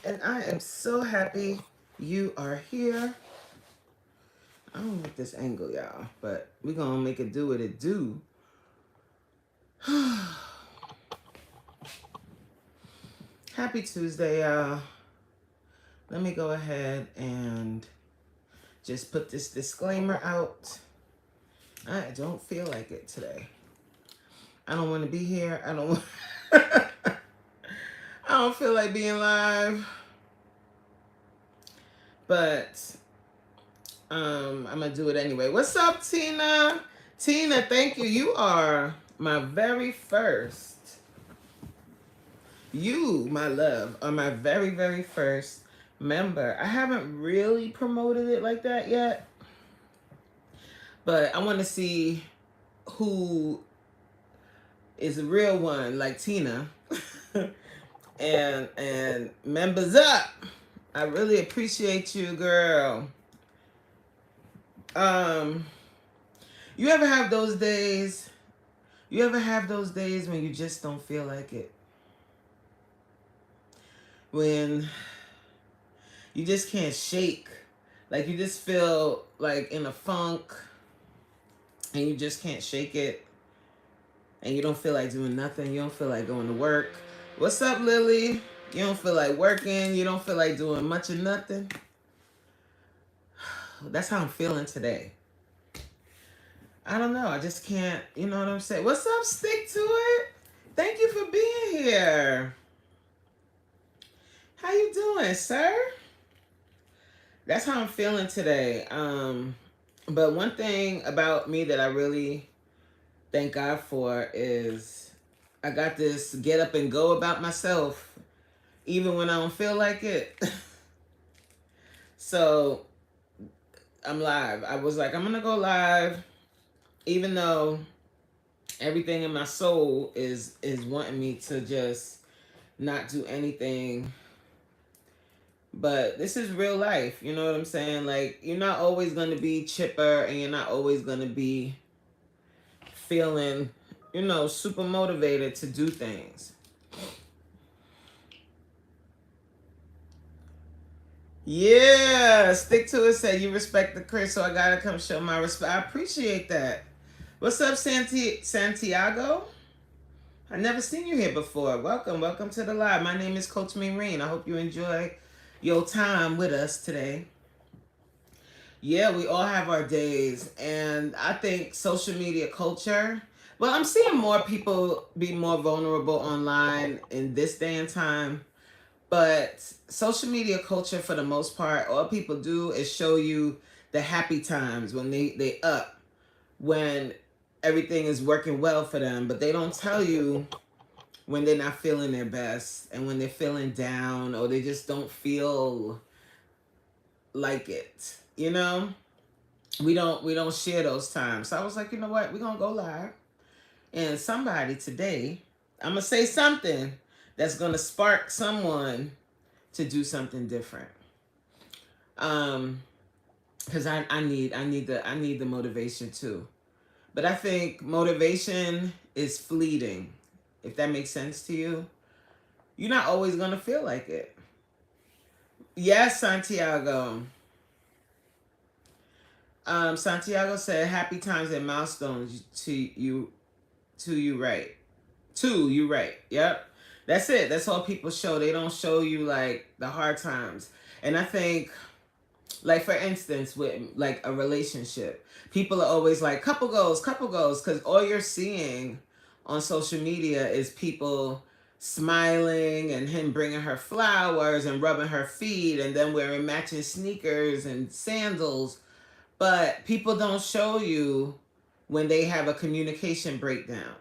And I am so happy you are here. I don't like this angle, y'all, but we're gonna make it do what it do. Happy Tuesday, y'all. Let me go ahead and just put this disclaimer out. I don't feel like it today. I don't want to be here. I don't I don't feel like being live. But I'm gonna do it anyway. What's up, Tina? Tina, thank you. You are my very first. You, my love, are my very, very first member. I haven't really promoted it like that yet, but I want to see who is a real one, like Tina, and members up. I really appreciate you, girl. Um, you ever have those days? You ever have those days when you just don't feel like it? When you just can't shake, like you just feel like in a funk and you just can't shake it, and you don't feel like doing nothing. You don't feel like going to work. What's up, Lily? You don't feel like working. You don't feel like doing much of nothing. That's how I'm feeling today. I don't know. I just can't, you know what I'm saying? What's up, Stick to It? Thank you for being here. How you doing, sir? That's how I'm feeling today. But one thing about me that I really thank God for is I got this get up and go about myself, even when I don't feel like it. So I'm live. I was like, I'm gonna go live, even though everything in my soul is wanting me to just not do anything. But this is real life, you know what I'm saying? Like, you're not always gonna be chipper, and you're not always gonna be feeling, super motivated to do things. Yeah, Stick to It said you respect the Chris, so I gotta come show my respect. I appreciate that. What's up, Santiago? I never seen you here before. Welcome to the live. My name is Coach Maureen. I hope you enjoy your time with us today. Yeah, we all have our days, and I think social media culture. Well, I'm seeing more people be more vulnerable online in this day and time. But social media culture, for the most part, all people do is show you the happy times when they up, when everything is working well for them. But they don't tell you when they're not feeling their best, and when they're feeling down, or they just don't feel like it. We don't share those times. So I was like, you know what? We're gonna go live, and somebody today, I'm gonna say something that's gonna spark someone to do something different. Because I need the motivation too. But I think motivation is fleeting. If that makes sense to you, you're not always gonna feel like it. Yes, Santiago. Santiago said, "Happy times and milestones to you, right? To you, right? Yep. That's it. That's all people show. They don't show you like the hard times. And I think, like, for instance, with like a relationship, people are always like couple goals, because all you're seeing on social media is people smiling and him bringing her flowers and rubbing her feet and then wearing matching sneakers and sandals. But people don't show you when they have a communication breakdown.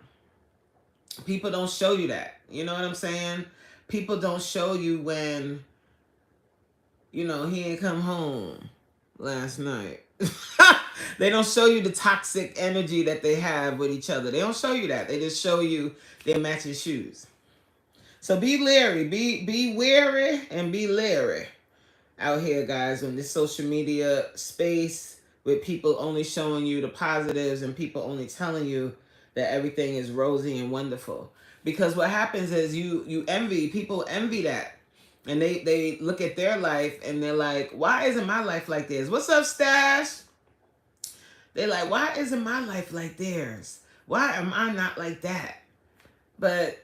People don't show you that. You know what I'm saying? People don't show you when, he ain't come home last night. They don't show you the toxic energy that they have with each other. They don't show you that. They just show you their matching shoes. So be leery. Be wary and be leery out here, guys, in this social media space with people only showing you the positives and people only telling you that everything is rosy and wonderful. Because what happens is people envy that. And they look at their life and they're like, why isn't my life like theirs? What's up, Stash? They're like, why isn't my life like theirs? Why am I not like that? But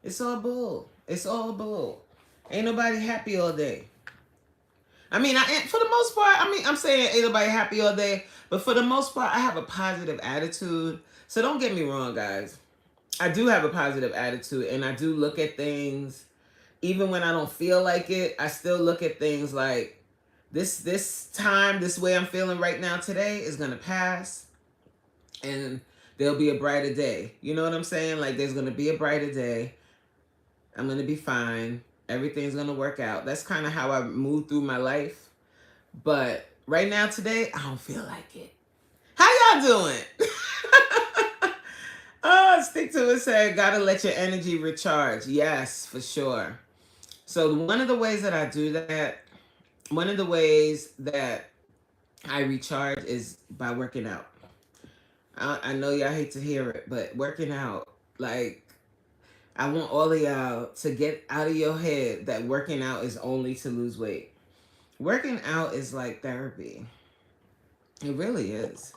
it's all bull. It's all bull. Ain't nobody happy all day. I mean, for the most part, I mean, I'm saying ain't nobody happy all day, but for the most part, I have a positive attitude. So don't get me wrong, guys. I do have a positive attitude, and I do look at things, even when I don't feel like it, I still look at things like this time, this way I'm feeling right now today is gonna pass, and there'll be a brighter day. You know what I'm saying? Like, there's gonna be a brighter day. I'm gonna be fine. Everything's gonna work out. That's kind of how I move through my life. But right now, today, I don't feel like it. How y'all doing? Oh, Stick to It said, gotta let your energy recharge. Yes, for sure. So one of the ways that I do that, one of the ways that I recharge is by working out. I know y'all hate to hear it, but working out, like, I want all of y'all to get out of your head that working out is only to lose weight. Working out is like therapy. It really is.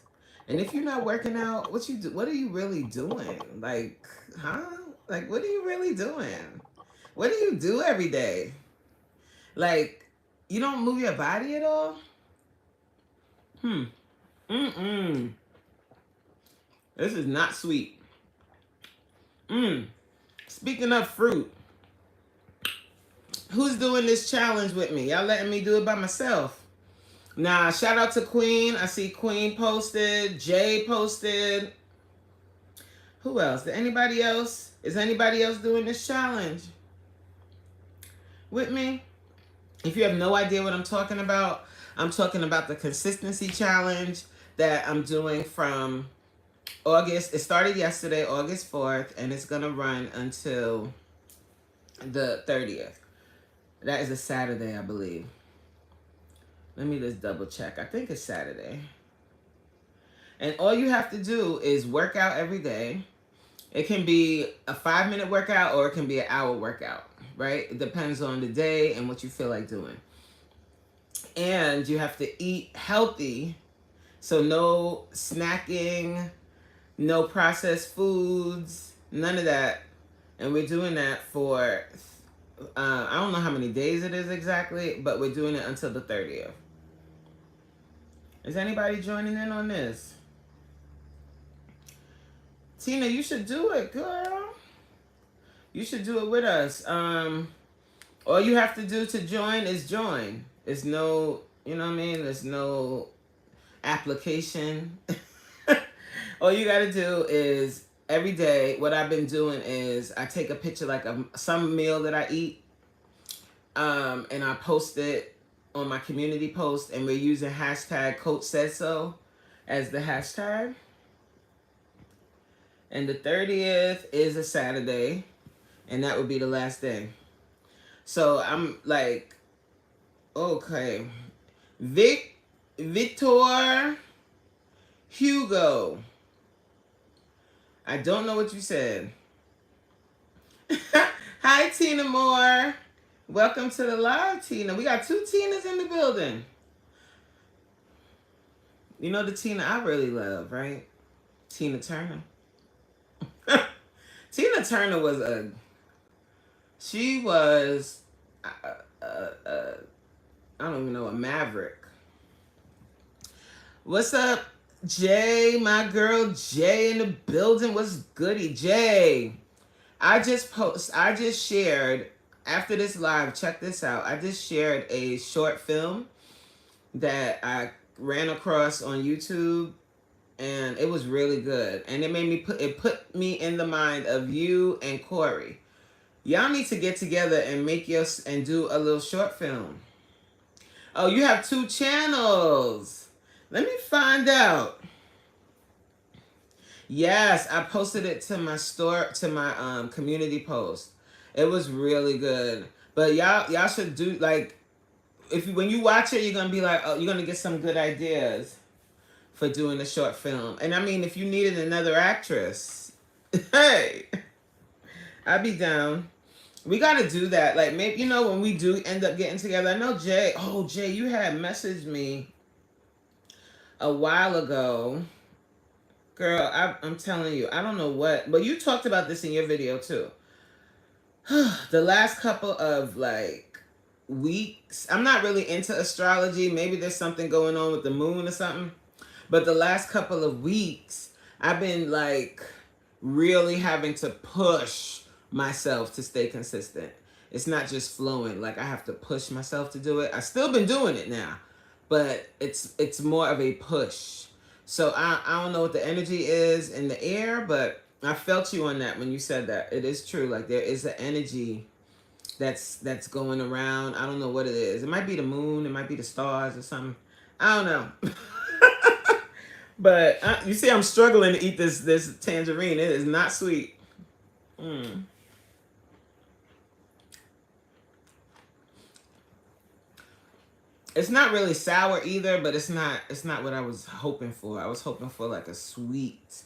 And if you're not working out, what are you really doing? Like, huh? Like, what are you really doing? What do you do every day? Like, you don't move your body at all? Mm-mm. This is not sweet. Speaking of fruit, who's doing this challenge with me? Y'all letting me do it by myself? Nah, shout out to Queen. I see Queen posted. Jay posted. Who else? Anybody else? Is anybody else doing this challenge with me? If you have no idea what I'm talking about the consistency challenge that I'm doing from August. It started yesterday, August 4th, and it's going to run until the 30th. That is a Saturday, I believe. Let me just double check. I think it's Saturday. And all you have to do is work out every day. It can be a 5-minute workout or it can be an hour workout, right? It depends on the day and what you feel like doing. And you have to eat healthy. So no snacking, no processed foods, none of that. And we're doing that for, I don't know how many days it is exactly, but we're doing it until the 30th. Is anybody joining in on this? Tina, you should do it, girl. You should do it with us. All you have to do to join is join. It's no, you know what I mean? There's no application. All you got to do is every day, what I've been doing is I take a picture like of some meal that I eat, and I post it on my community post, and we're using hashtag Coach Said So as the hashtag. And the 30th is a Saturday, and that would be the last day. So I'm like, okay, Victor Hugo. I don't know what you said. Hi, Tina Moore. Welcome to the live, Tina. We got 2 Tinas in the building. You know the Tina I really love, right? Tina Turner. Tina Turner was I don't even know, a maverick. What's up, Jay? My girl Jay in the building. What's goody, Jay? I just shared, after this live, check this out. I just shared a short film that I ran across on YouTube, and it was really good. And it made me put me in the mind of you and Corey. Y'all need to get together and and do a little short film. Oh, you have 2 channels. Let me find out. Yes, I posted it to my community post. It was really good. But y'all should do, like, when you watch it, you're gonna be like, oh, you're gonna get some good ideas for doing a short film. And I mean, if you needed another actress, hey, I'd be down. We got to do that. Like, maybe, when we do end up getting together, I know Jay, oh, Jay, you had messaged me a while ago. Girl, I'm telling you, I don't know what, but you talked about this in your video too. The last couple of like weeks, I'm not really into astrology. Maybe there's something going on with the moon or something. But the last couple of weeks, I've been like really having to push myself to stay consistent. It's not just flowing. Like, I have to push myself to do it. I still been doing it now, but it's more of a push. So I don't know what the energy is in the air, but I felt you on that when you said that. It is true. Like, there is an energy that's going around. I don't know what it is. It might be the moon. It might be the stars or something. I don't know. But you see, I'm struggling to eat this tangerine. It is not sweet. Mm. It's not really sour either, but it's not what I was hoping for. I was hoping for like a sweet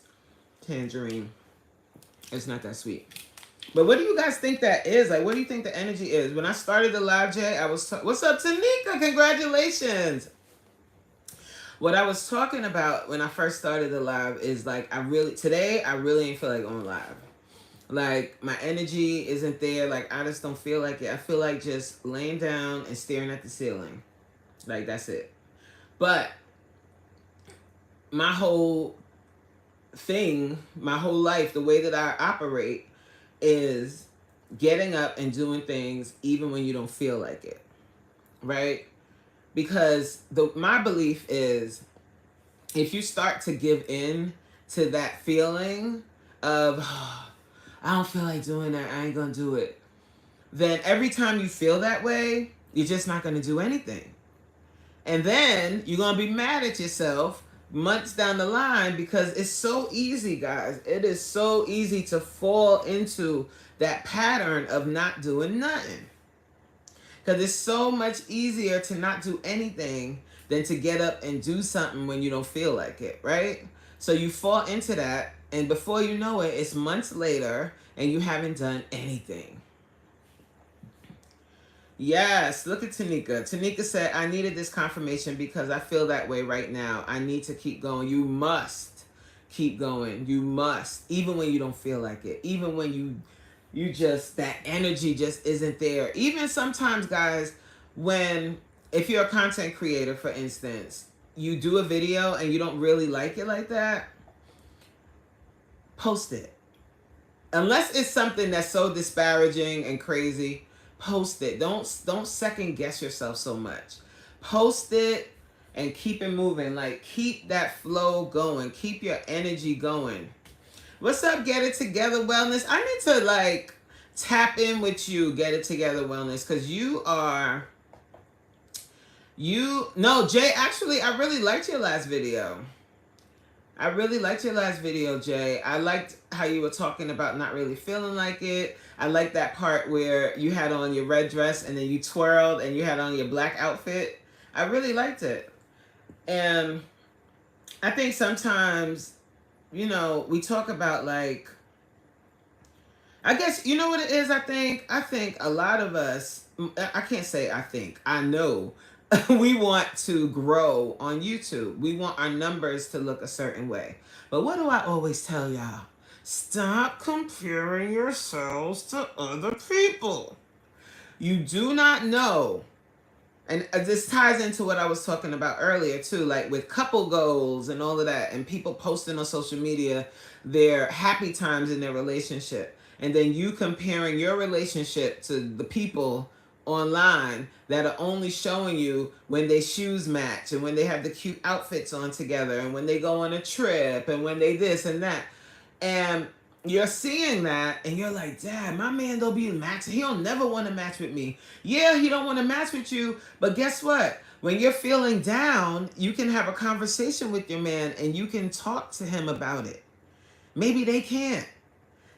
tangerine. It's not that sweet. But what do you guys think that is? Like, what do you think the energy is? When I started the live, Jay, I was what's up, Tanika? Congratulations. What I was talking about when I first started the live is like, today I really ain't feel like going live. Like, my energy isn't there. Like, I just don't feel like it. I feel like just laying down and staring at the ceiling. Like, that's it. But my whole thing, my whole life, the way that I operate is getting up and doing things even when you don't feel like it. Right? Because my belief is, if you start to give in to that feeling of, oh, I don't feel like doing that, I ain't gonna do it, then every time you feel that way, you're just not gonna do anything. And then you're gonna be mad at yourself months down the line, because it's so easy, guys. It is so easy to fall into that pattern of not doing nothing. Because it's so much easier to not do anything than to get up and do something when you don't feel like it, right? So you fall into that, and before you know it, it's months later, and you haven't done anything. Yes, look at Tanika. Tanika said, I needed this confirmation because I feel that way right now. I need to keep going. You must keep going. You must. Even when you don't feel like it. Even when you just, that energy just isn't there. Even sometimes, guys, if you're a content creator, for instance, you do a video and you don't really like it like that, post it. Unless it's something that's so disparaging and crazy, post it. Don't second guess yourself so much. Post it and keep it moving. Like, keep that flow going. Keep your energy going. What's up, Get It Together Wellness? I need to like tap in with you, Get It Together Wellness, because no, Jay, actually, I really liked your last video. Jay. I liked how you were talking about not really feeling like it. I liked that part where you had on your red dress and then you twirled and you had on your black outfit. I really liked it. And I think sometimes, we talk about like, I guess, you know what it is, I think a lot of us, I can't say I know, we want to grow on YouTube. We want our numbers to look a certain way. But what do I always tell y'all? Stop comparing yourselves to other people. You do not know. And this ties into what I was talking about earlier too, like with couple goals and all of that, and people posting on social media their happy times in their relationship. And then you comparing your relationship to the people online that are only showing you when their shoes match and when they have the cute outfits on together and when they go on a trip and when they this and that. And you're seeing that and you're like, Dad, my man don't be matching. He don't never want to match with me. Yeah, he don't want to match with you. But guess what? When you're feeling down, you can have a conversation with your man and you can talk to him about it. Maybe they can't.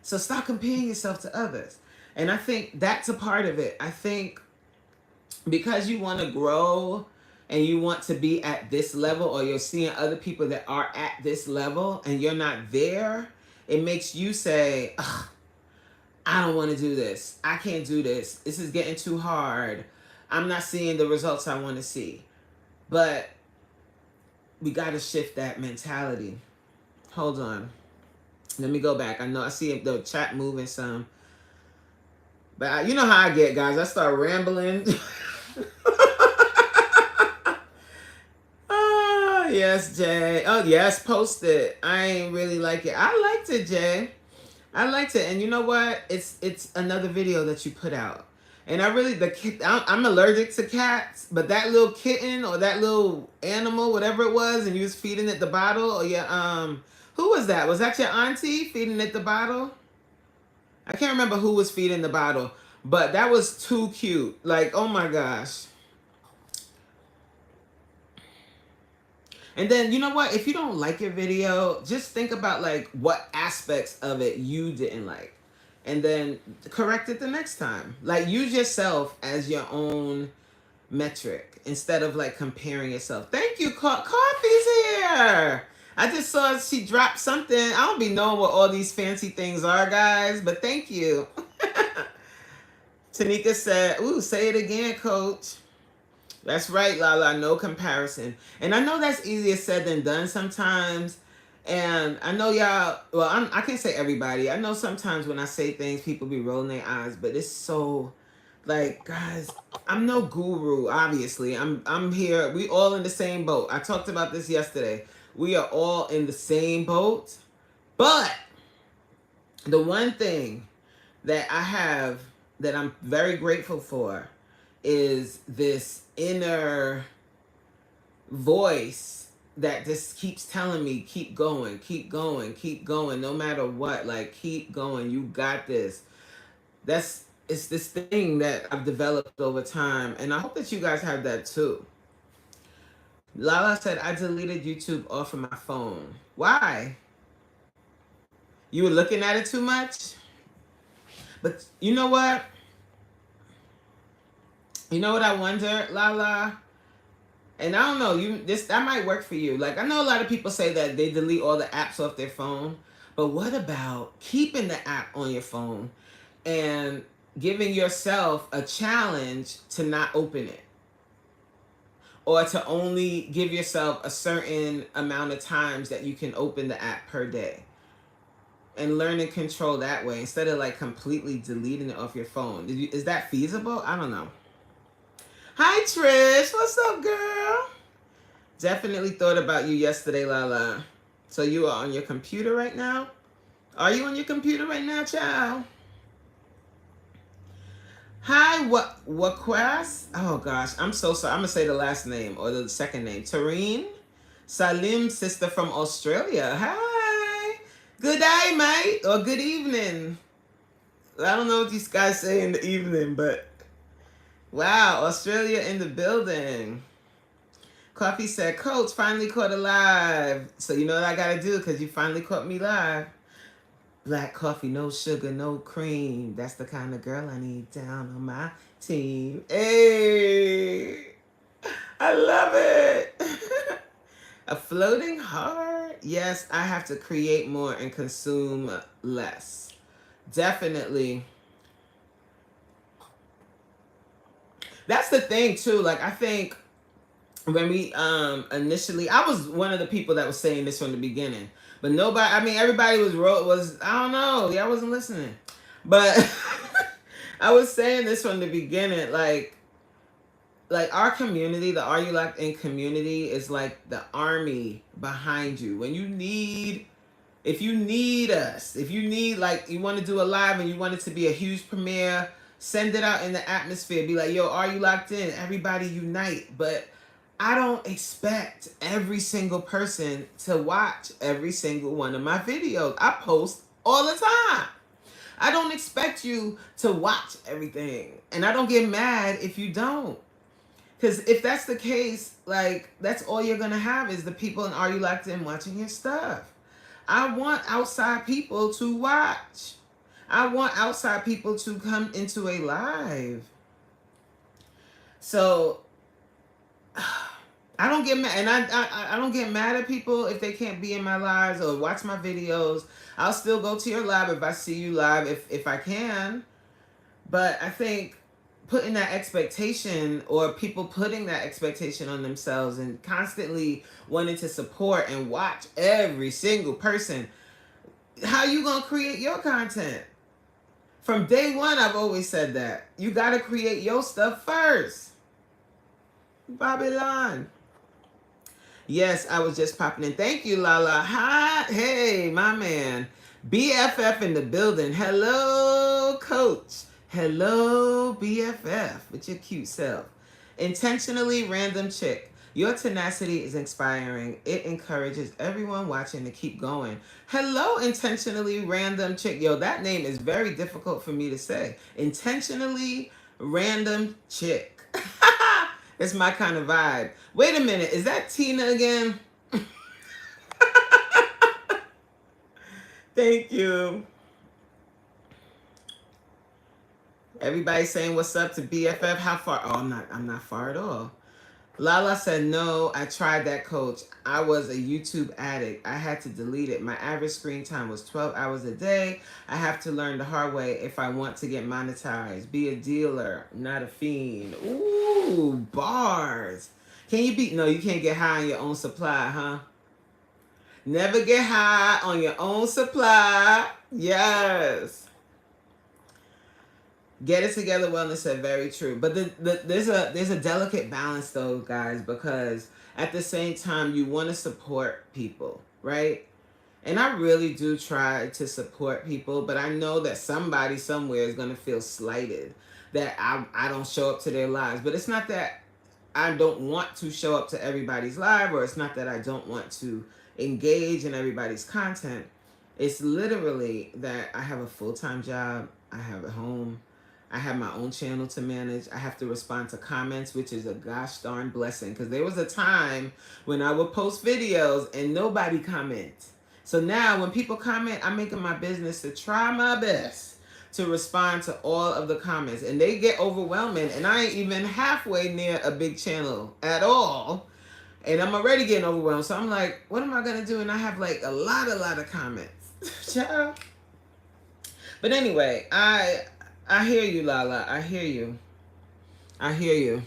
So stop comparing yourself to others. And I think that's a part of it. I think because you want to grow and you want to be at this level, or you're seeing other people that are at this level and you're not there, it makes you say, ugh, I don't want to do this. I can't do this. This is getting too hard. I'm not seeing the results I want to see. But we got to shift that mentality. Hold on. Let me go back. I know I see the chat moving some. But you know how I get, guys. I start rambling. Oh, yes, Jay. Oh, yes, post it. I ain't really like it. I liked it, Jay. I liked it. And you know what? It's another video that you put out. And I really, I'm allergic to cats, but that little kitten or that little animal, whatever it was, and you was feeding it the bottle, or who was that? Was that your auntie feeding it the bottle? I can't remember who was feeding the bottle, but that was too cute. Like, oh my gosh. And then, you know what? If you don't like your video, just think about like what aspects of it you didn't like. And then correct it the next time. Like, use yourself as your own metric instead of like comparing yourself. Thank you, Coffee's here. I just saw she dropped something. I don't be knowing what all these fancy things are, guys, but thank you. Tanika said, ooh, say it again, coach. That's right, Lala, no comparison. And I know that's easier said than done sometimes. And I know y'all, well, I can't say everybody. I know sometimes when I say things, people be rolling their eyes, but it's so, like, guys, I'm no guru, obviously. I'm here. We all in the same boat. I talked about this yesterday. We are all in the same boat. But the one thing that I have that I'm very grateful for is this inner voice that just keeps telling me, keep going, keep going, keep going, no matter what. Like, keep going. You got this. It's this thing that I've developed over time, and I hope that you guys have that too. Lala said, I deleted YouTube off of my phone. Why? You were looking at it too much? But you know what? You know what I wonder, Lala? And I don't know, that might work for you. Like, I know a lot of people say that they delete all the apps off their phone, but what about keeping the app on your phone and giving yourself a challenge to not open it? Or to only give yourself a certain amount of times that you can open the app per day. And learn and control that way instead of like completely deleting it off your phone. Is that feasible? I don't know. Hi, Trish. What's up, girl? Definitely thought about you yesterday, Lala. So you are on your computer right now? Are you on your computer right now, child? Hi, what quest? Oh gosh, I'm so sorry. I'm gonna say the last name or the second name. Tareen Salim, sister from Australia. Hi. Good day, mate, or good evening. I don't know what these guys say in the evening, but wow, Australia in the building. Coffee said, Coach, finally caught it live. So you know what I gotta do because you finally caught me live. Black coffee, no sugar, no cream. That's the kind of girl I need down on my team. Hey, I love it. A floating heart. Yes, I have to create more and consume less. Definitely. That's the thing too. Like, I think when we initially, I was one of the people that was saying this from the beginning. But nobody, I mean, everybody was, I don't know, y'all wasn't listening. But I was saying this from the beginning, like our community, the Are You Locked In community is like the army behind you. When you need, if you need us, if you need, like, you want to do a live and you want it to be a huge premiere, send it out in the atmosphere. Be like, yo, Are You Locked In? Everybody unite. But I don't expect every single person to watch every single one of my videos. I post all the time. I don't expect you to watch everything. And I don't get mad if you don't. Because if that's the case, like, that's all you're going to have is the people in Are You Locked In watching your stuff. I want outside people to watch. I want outside people to come into a live. So I don't get mad, and I don't get mad at people if they can't be in my lives or watch my videos. I'll still go to your live if I see you live, if I can. But I think putting that expectation, or people putting that expectation on themselves and constantly wanting to support and watch every single person, how you gonna create your content? From day one, I've always said that you gotta create your stuff first. Babylon. Yes, I was just popping in. Thank you, Lala. Hi, hey, my man. BFF in the building. Hello, coach. Hello, BFF, with your cute self. Intentionally random chick. Your tenacity is inspiring. It encourages everyone watching to keep going. Hello, intentionally random chick. Yo, that name is very difficult for me to say. Intentionally random chick. It's my kind of vibe. Wait a minute, is that Tina again? Thank you. Everybody saying what's up to BFF. How far? Oh, I'm not far at all. Lala said, no, I tried that, coach. I was a YouTube addict. I had to delete it. My average screen time was 12 hours a day. I have to learn the hard way if I want to get monetized. Be a dealer, not a fiend. Ooh, bars. Can you beat? No, you can't get high on your own supply, huh? Never get high on your own supply. Yes. Get it together, wellness said, very true. But there's a delicate balance though, guys, because at the same time you want to support people, right? And I really do try to support people, but I know that somebody somewhere is going to feel slighted that I don't show up to their lives. But it's not that I don't want to show up to everybody's live, or it's not that I don't want to engage in everybody's content. It's literally that I have a full-time job, I have a home, I have my own channel to manage. I have to respond to comments, which is a gosh darn blessing. Because there was a time when I would post videos and nobody comments. So now when people comment, I'm making my business to try my best to respond to all of the comments. And they get overwhelming. And I ain't even halfway near a big channel at all. And I'm already getting overwhelmed. So I'm like, what am I going to do? And I have like a lot of comments. Ciao. But anyway, I hear you, Lala. I hear you. I hear you.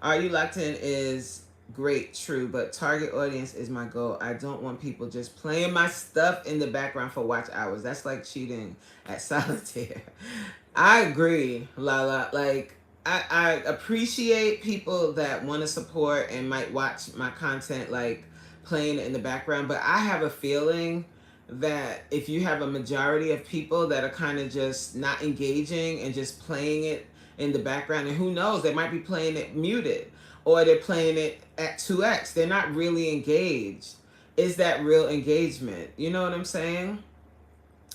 Are you locked in is great, true, but target audience is my goal. I don't want people just playing my stuff in the background for watch hours. That's like cheating at solitaire. I agree, Lala. Like, I appreciate people that want to support and might watch my content, like, playing in the background, but I have a feeling that if you have a majority of people that are kind of just not engaging and just playing it in the background, and who knows, they might be playing it muted, or they're playing it at 2x, they're not really engaged. Is that real engagement? You know what I'm saying?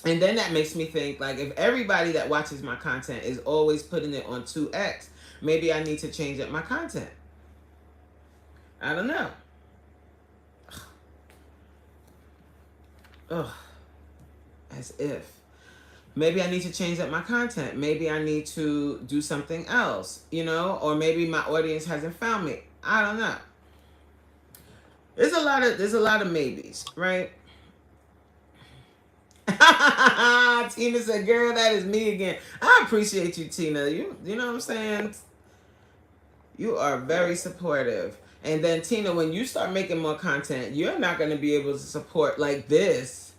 And then that makes me think, like, if everybody that watches my content is always putting it on 2x, maybe I need to change up my content. I don't know. Ugh, as if. Maybe I need to change up my content. Maybe I need to do something else, you know? Or maybe my audience hasn't found me. I don't know. There's a lot of maybes, right? Tina said, girl, that is me again. I appreciate you, Tina. You know what I'm saying? You are very supportive. And then, Tina, when you start making more content, you're not going to be able to support like this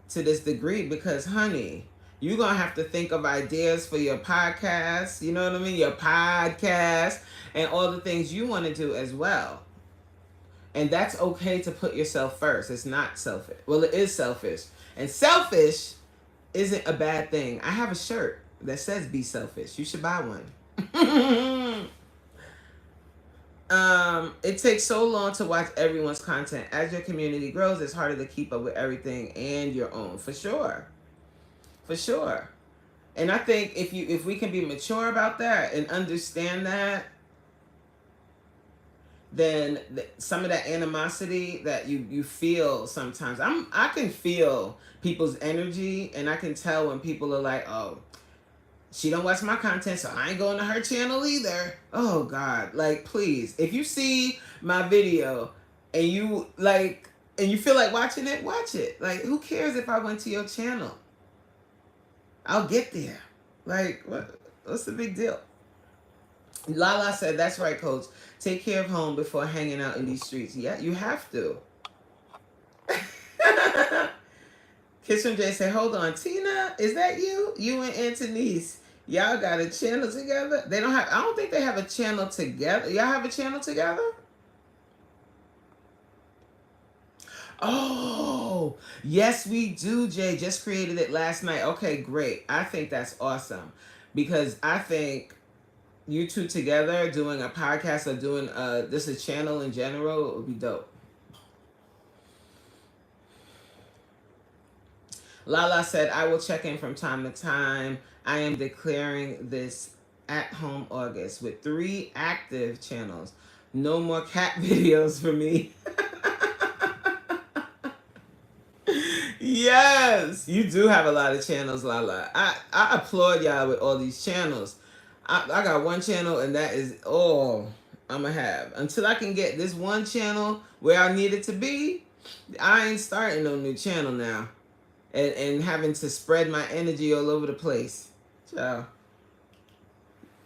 to this degree because, honey, you're going to have to think of ideas for your podcast, you know what I mean? Your podcast and all the things you want to do as well. And that's okay to put yourself first. It's not selfish. Well, it is selfish. And selfish isn't a bad thing. I have a shirt that says be selfish. You should buy one. It takes so long to watch everyone's content. As your community grows, it's harder to keep up with everything and your own. For sure. For sure. And I think if we can be mature about that and understand that, then some of that animosity that you feel sometimes, I can feel people's energy, and I can tell when people are like, oh, She don't watch my content, so I ain't going to her channel either. Oh God, like please, if you see my video and you like and you feel like watching it, watch it. Like who cares if I went to your channel? I'll get there. Like what's the big deal? Lala said, that's right, coach. Take care of home before hanging out in these streets. Yeah, you have to. Kiss from Jay said, hold on, Tina, is that you? You and Antonice. Y'all got a channel together? They don't have, I don't think they have a channel together. Y'all have a channel together? Oh, yes, we do, Jay. Just created it last night. Okay, great. I think that's awesome because I think you two together doing a podcast or doing just a channel in general would be dope. Lala said, I will check in from time to time. I am declaring this at home August with 3 active channels. No more cat videos for me. Yes, you do have a lot of channels, Lala. I applaud y'all with all these channels. I got one channel and that is all I'm going to have. Until I can get this one channel where I need it to be, I ain't starting no new channel now. And having to spread my energy all over the place. So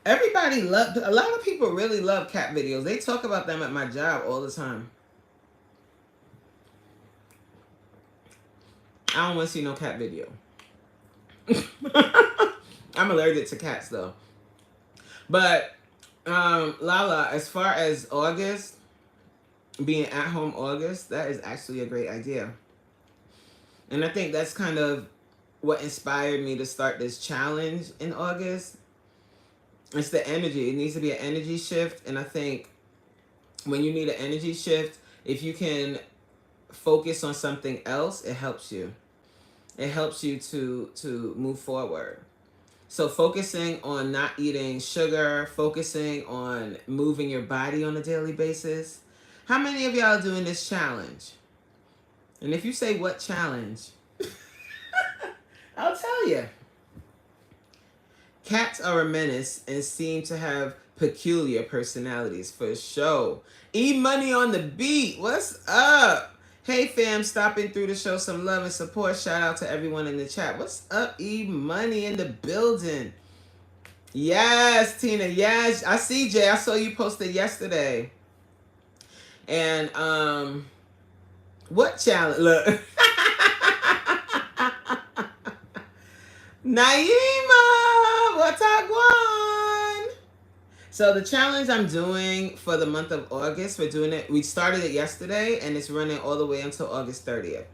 everybody loved, a lot of people really love cat videos. They talk about them at my job all the time. I don't want to see no cat video. I'm allergic to cats though. But Lala, as far as August, being at home August, that is actually a great idea. And I think that's kind of what inspired me to start this challenge in August. It's the energy. It needs to be an energy shift. And I think when you need an energy shift, if you can focus on something else, it helps you. It helps you to move forward. So focusing on not eating sugar, focusing on moving your body on a daily basis. How many of y'all are doing this challenge? And if you say what challenge, I'll tell you. Cats are a menace and seem to have peculiar personalities for sure. E-Money on the beat. What's up? Hey fam, stopping through to show some love and support. Shout out to everyone in the chat. What's up, E-Money in the building? Yes, Tina. Yes, I see, Jay. I saw you posted yesterday. And what challenge? Look. Naima, Watagwan. So the challenge I'm doing for the month of August, we started it yesterday and it's running all the way until August 30th.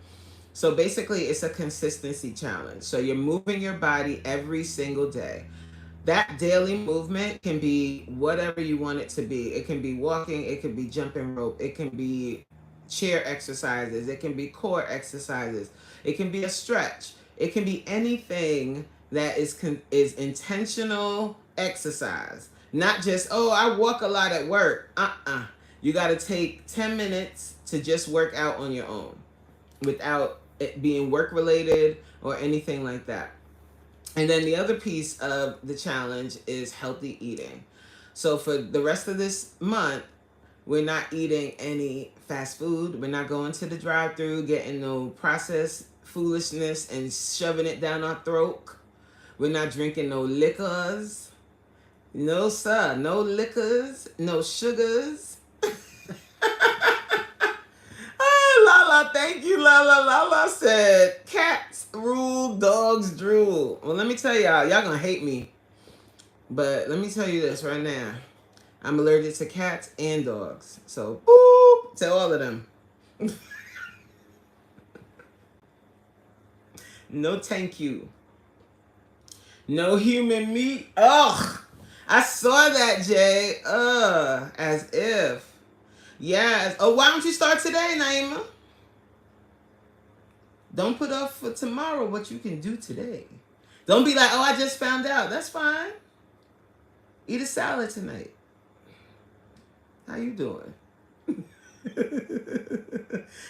So basically it's a consistency challenge. So you're moving your body every single day. That daily movement can be whatever you want it to be. It can be walking, it can be jumping rope, it can be chair exercises, it can be core exercises, it can be a stretch. It can be anything that is intentional exercise. Not just, oh, I walk a lot at work. You got to take 10 minutes to just work out on your own without it being work related or anything like that. And then the other piece of the challenge is healthy eating. So for the rest of this month, we're not eating any fast food. We're not going to the drive-thru, getting no processed foolishness and shoving it down our throat. We're not drinking no liquors. No, sir. No liquors. No sugars. Lala, thank you, Lala. Lala said, cats rule, dogs drool. Well, let me tell y'all gonna hate me. But let me tell you this right now. I'm allergic to cats and dogs. So, boop, to all of them. No thank you. No human meat. Ugh. I saw that, Jay. As if. Yes. Oh, why don't you start today, Naima? Don't put off for tomorrow what you can do today. Don't be like, oh, I just found out. That's fine. Eat a salad tonight. How you doing?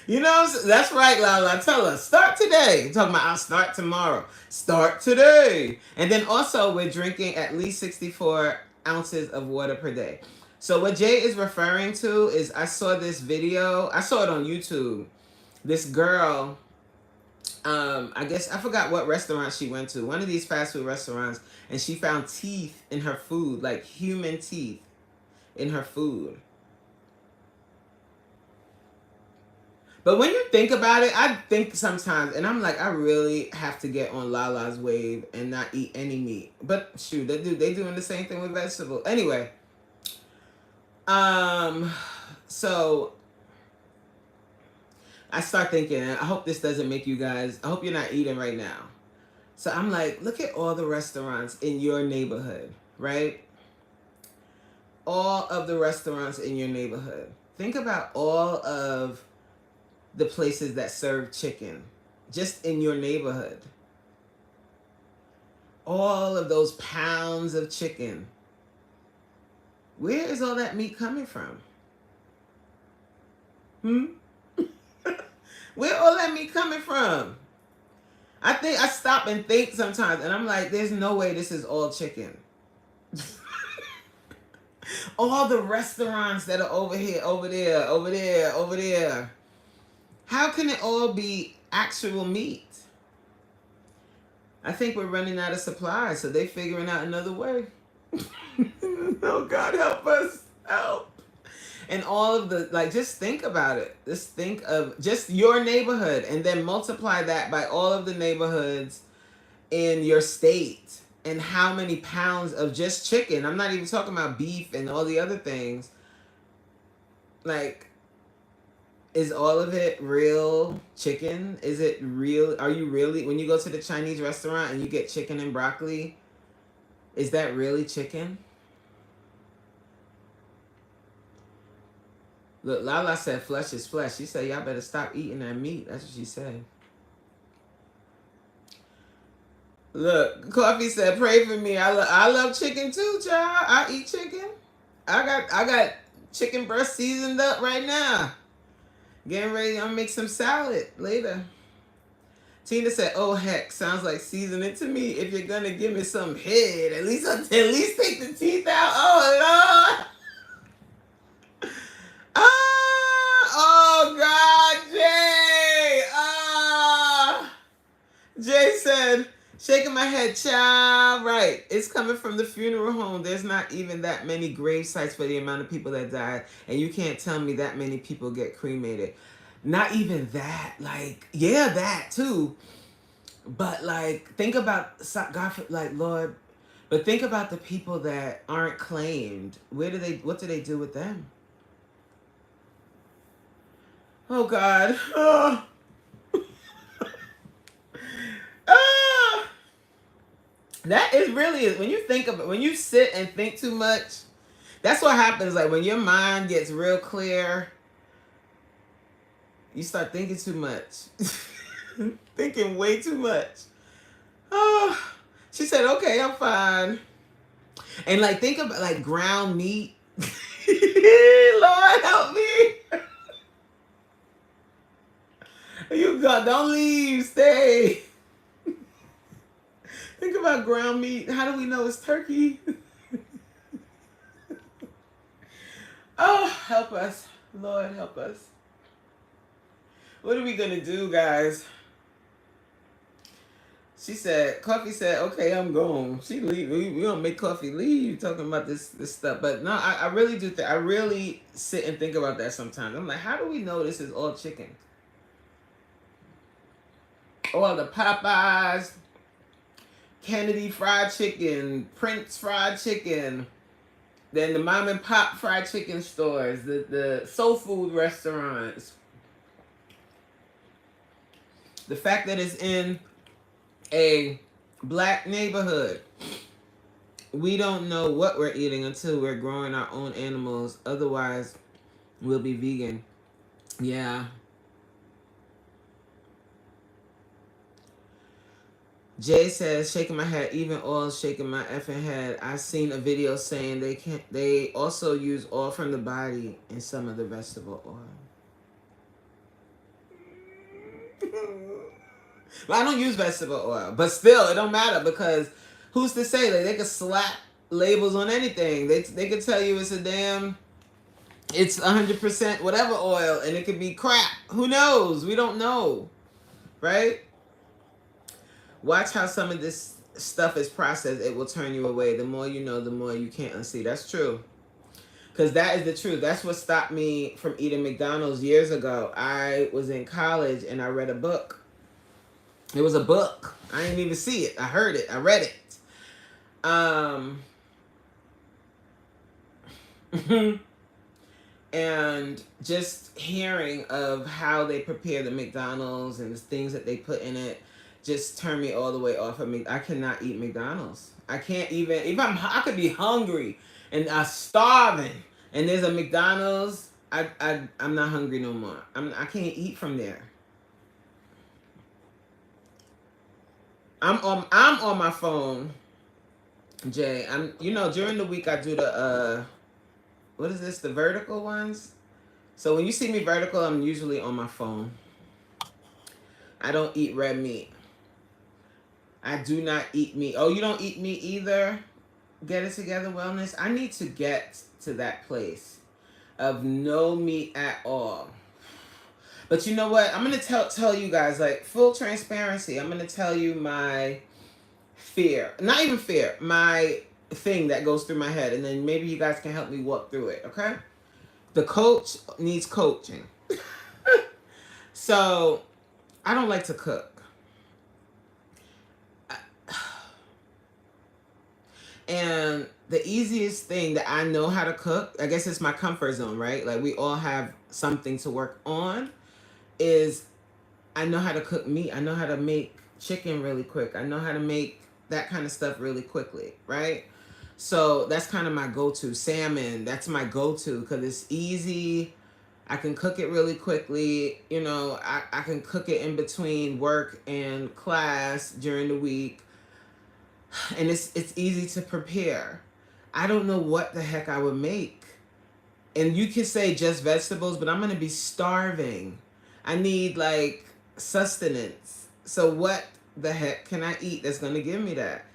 You know, that's right, Lala. Tell us, start today. You're talking about I'll start tomorrow. Start today. And then also, we're drinking at least 64 ounces of water per day. So, what Jay is referring to is I saw this video, I saw it on YouTube. This girl, I guess I forgot what restaurant she went to, one of these fast food restaurants, and she found teeth in her food, like human teeth in her food. But when you think about it, I think sometimes, and I'm like, I really have to get on Lala's wave and not eat any meat. But shoot, they doing the same thing with vegetables. Anyway, so I start thinking, I hope this doesn't make you guys, I hope you're not eating right now. So I'm like, look at all the restaurants in your neighborhood, right? All of the restaurants in your neighborhood. Think about all of the places that serve chicken just in your neighborhood. All of those pounds of chicken. Where is all that meat coming from? Where all that meat coming from? I think I stop and think sometimes, and I'm like, there's no way this is all chicken. All the restaurants that are over here, over there, over there, over there. How can it all be actual meat? I think we're running out of supply, so they're figuring out another way. Oh, God, help us. Help. And all of the, like, just think about it. Just think of just your neighborhood and then multiply that by all of the neighborhoods in your state and how many pounds of just chicken. I'm not even talking about beef and all the other things. Like, is all of it real chicken? Is it real? Are you really, when you go to the Chinese restaurant and you get chicken and broccoli, is that really chicken? Look, Lala said flesh is flesh. She said, y'all better stop eating that meat. That's what she said. Look, Coffee said, pray for me. I love chicken too, child. I eat chicken. I got chicken breast seasoned up right now. Getting ready, I'm gonna make some salad later. Tina said, oh heck, sounds like season it to me. If you're gonna give me some head, at least take the teeth out. Oh Lord. Oh God, Jay. Jay said, shaking my head, child. Right. It's coming from the funeral home. There's not even that many grave sites for the amount of people that died. And you can't tell me that many people get cremated. Not even that. Like, yeah, that too. But like, think about, God, like, Lord, but think about the people that aren't claimed. What do they do with them? Oh God. Oh. That is really, when you think of it, when you sit and think too much, that's what happens. Like when your mind gets real clear, you start thinking too much. Thinking way too much. Oh, she said, okay, I'm fine. And like, think about like ground meat. Lord help me. You go, don't leave, stay. Think about ground meat. How do we know it's turkey? Oh, help us. Lord, help us. What are we going to do, guys? She said, Coffee said, okay, I'm gone. She leave. We going to make Coffee leave talking about this stuff. But no, I really do think, I really sit and think about that sometimes. I'm like, how do we know this is all chicken? All the Popeyes, Kennedy fried chicken, Prince fried chicken, then the mom and pop fried chicken stores, the soul food restaurants. The fact that it's in a black neighborhood. We don't know what we're eating until we're growing our own animals. Otherwise, we'll be vegan. Yeah. Jay says, shaking my head, even oil shaking my effing head. I've seen a video saying they also use oil from the body in some of the vegetable oil. But I don't use vegetable oil. But still, it don't matter because who's to say? Like, they could slap labels on anything. They could tell you it's 100% whatever oil, and it could be crap. Who knows? We don't know, right? Watch how some of this stuff is processed. It will turn you away. The more you know, the more you can't unsee. That's true. Because that is the truth. That's what stopped me from eating McDonald's years ago. I was in college and I read a book. It was a book. I didn't even see it. I heard it. I read it. And just hearing of how they prepare the McDonald's and the things that they put in it just turned me all the way off of me. I cannot eat McDonald's. I can't even I could be hungry and starving and there's a McDonald's. I'm not hungry no more. I can't eat from there. I'm on my phone, Jay. During the week I do the what is this? The vertical ones. So when you see me vertical, I'm usually on my phone. I don't eat red meat. I do not eat meat. Oh, you don't eat meat either? Get It Together Wellness. I need to get to that place of no meat at all. But you know what? I'm going to tell you guys, like, full transparency. I'm going to tell you my fear. Not even fear. My thing that goes through my head. And then maybe you guys can help me walk through it, okay? The coach needs coaching. So, I don't like to cook. And the easiest thing that I know how to cook, I guess it's my comfort zone, right? Like, we all have something to work on, is I know how to cook meat. I know how to make chicken really quick. I know how to make that kind of stuff really quickly, right? So that's kind of my go-to. Salmon, that's my go-to because it's easy. I can cook it really quickly. I can cook it in between work and class during the week. And it's easy to prepare. I don't know what the heck I would make. And you can say just vegetables, but I'm going to be starving. I need like sustenance. So what the heck can I eat that's going to give me that?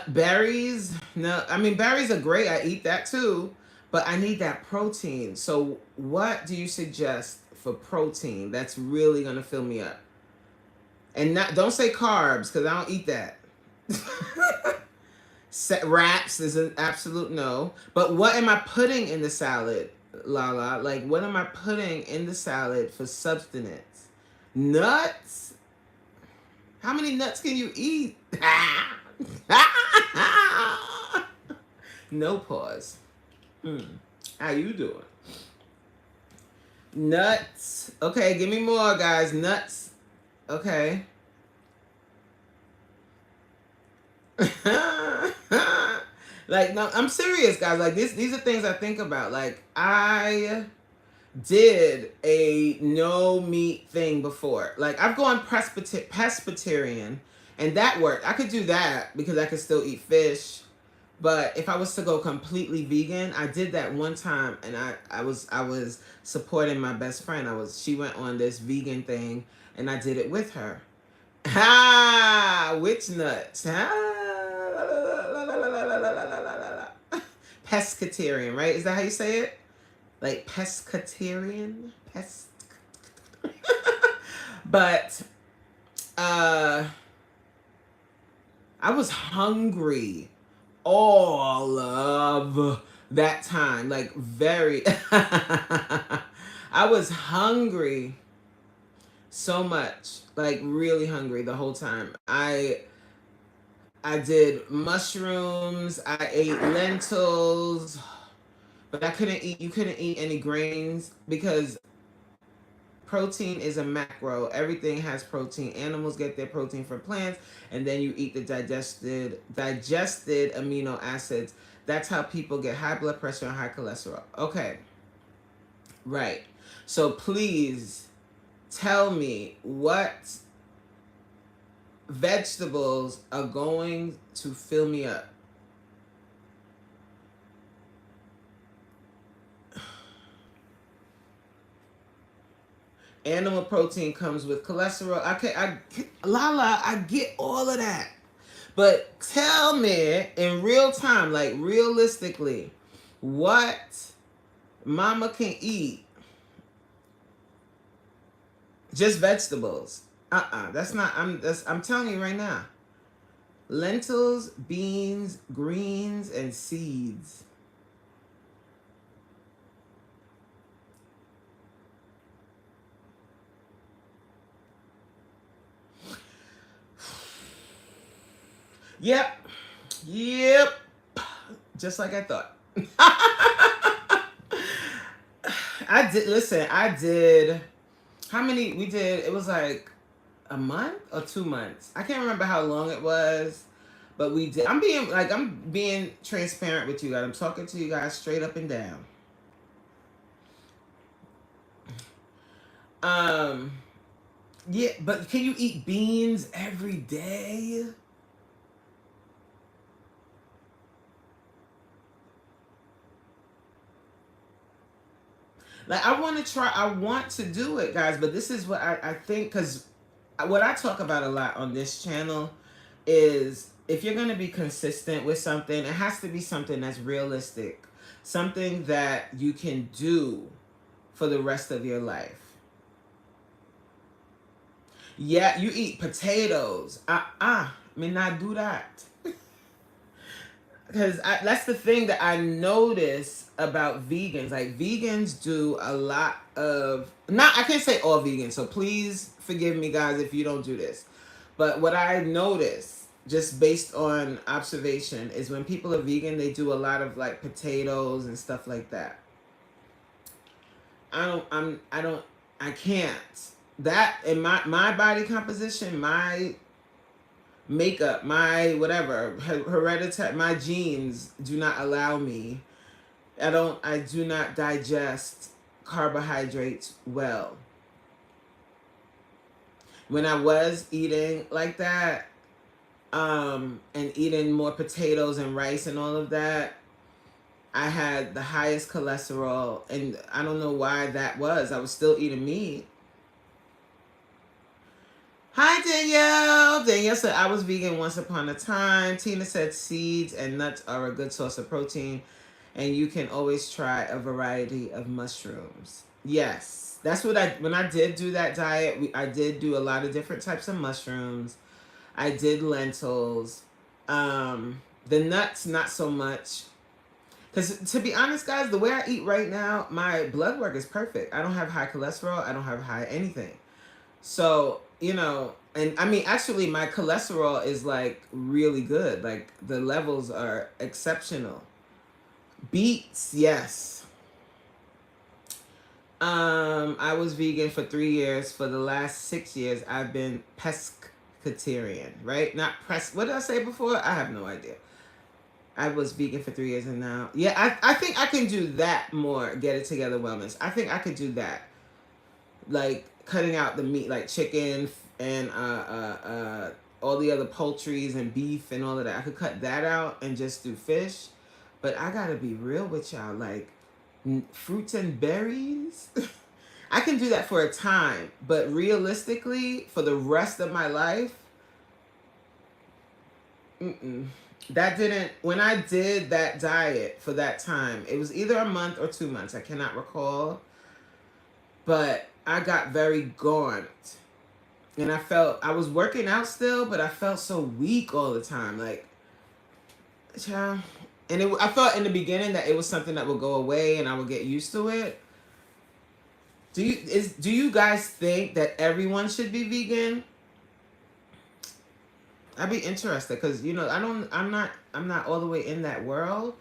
Berries? No, I mean, berries are great. I eat that too. But I need that protein. So what do you suggest for protein that's really going to fill me up? And don't say carbs because I don't eat that. Wraps is an absolute no. But what am I putting in the salad, Lala? Like, what am I putting in the salad for substance? Nuts? How many nuts can you eat? No pause. How you doing? Nuts. Okay, give me more, guys. Nuts. Okay. Like, no, I'm serious, guys. Like, these are things I think about. Like, I did a no meat thing before. Like, I've gone pescatarian, and that worked. I could do that because I could still eat fish. But if I was to go completely vegan, I did that one time, and I was supporting my best friend. She went on this vegan thing, and I did it with her. Witch nuts. Pescatarian, right? Is that how you say it? Like pescatarian? But I was hungry all of that time. Like, very I was hungry so much. Like, really hungry the whole time. I did mushrooms. I ate lentils. But you couldn't eat any grains because protein is a macro. Everything has protein. Animals get their protein from plants, and then you eat the digested amino acids. That's how people get high blood pressure and high cholesterol. Okay. Right. So please tell me what vegetables are going to fill me up. Animal protein comes with cholesterol. Lala, I get all of that. But tell me in real time, like realistically, what mama can eat, just vegetables. That's not, I'm telling you right now. Lentils, beans, greens, and seeds. Yep. Yep. Just like I thought. I did, listen, I did, how many we did? It was like a month or 2 months. I can't remember how long it was, but we did. I'm being transparent with you guys. I'm talking to you guys straight up and down. Um, yeah, but can you eat beans every day? Like I want to try. I want to do it, guys. But this is what I think, because what I talk about a lot on this channel is if you're going to be consistent with something, it has to be something that's realistic, something that you can do for the rest of your life. Yeah, you eat potatoes. Me not do that. Because that's the thing that I notice about vegans. Like vegans do a lot of, not, I can't say all vegans, so please forgive me guys if you don't do this. But what I notice just based on observation is when people are vegan, they do a lot of like potatoes and stuff like that. I can't. That in my body composition, my makeup, my whatever, hereditary, my genes do not allow me. I do not digest carbohydrates well. When I was eating like that, and eating more potatoes and rice and all of that, I had the highest cholesterol, and I don't know why that was. I was still eating meat. Hi, Danielle. Danielle said, I was vegan once upon a time. Tina said, seeds and nuts are a good source of protein, and you can always try a variety of mushrooms. Yes, that's what when I did do that diet, I did do a lot of different types of mushrooms. I did lentils. The nuts, not so much. Because to be honest, guys, the way I eat right now, my blood work is perfect. I don't have high cholesterol. I don't have high anything. So, and I mean, actually, my cholesterol is like really good. Like the levels are exceptional. Beets, yes. I was vegan for 3 years. For the last 6 years, I've been pescatarian, right? Not what did I say before? I have no idea. I was vegan for 3 years and now, yeah, I think I can do that more. Get It Together Wellness. I think I could do that. Like cutting out the meat, like chicken and all the other poultries and beef and all of that. I could cut that out and just do fish. But I gotta be real with y'all, like fruits and berries. I can do that for a time, but realistically, for the rest of my life, that didn't. When I did that diet for that time, it was either a month or 2 months. I cannot recall, but I got very gaunt. And I was working out still, but I felt so weak all the time. Like, child. And I felt in the beginning that it was something that would go away and I would get used to it. Do you guys think that everyone should be vegan? I'd be interested because I'm not all the way in that world.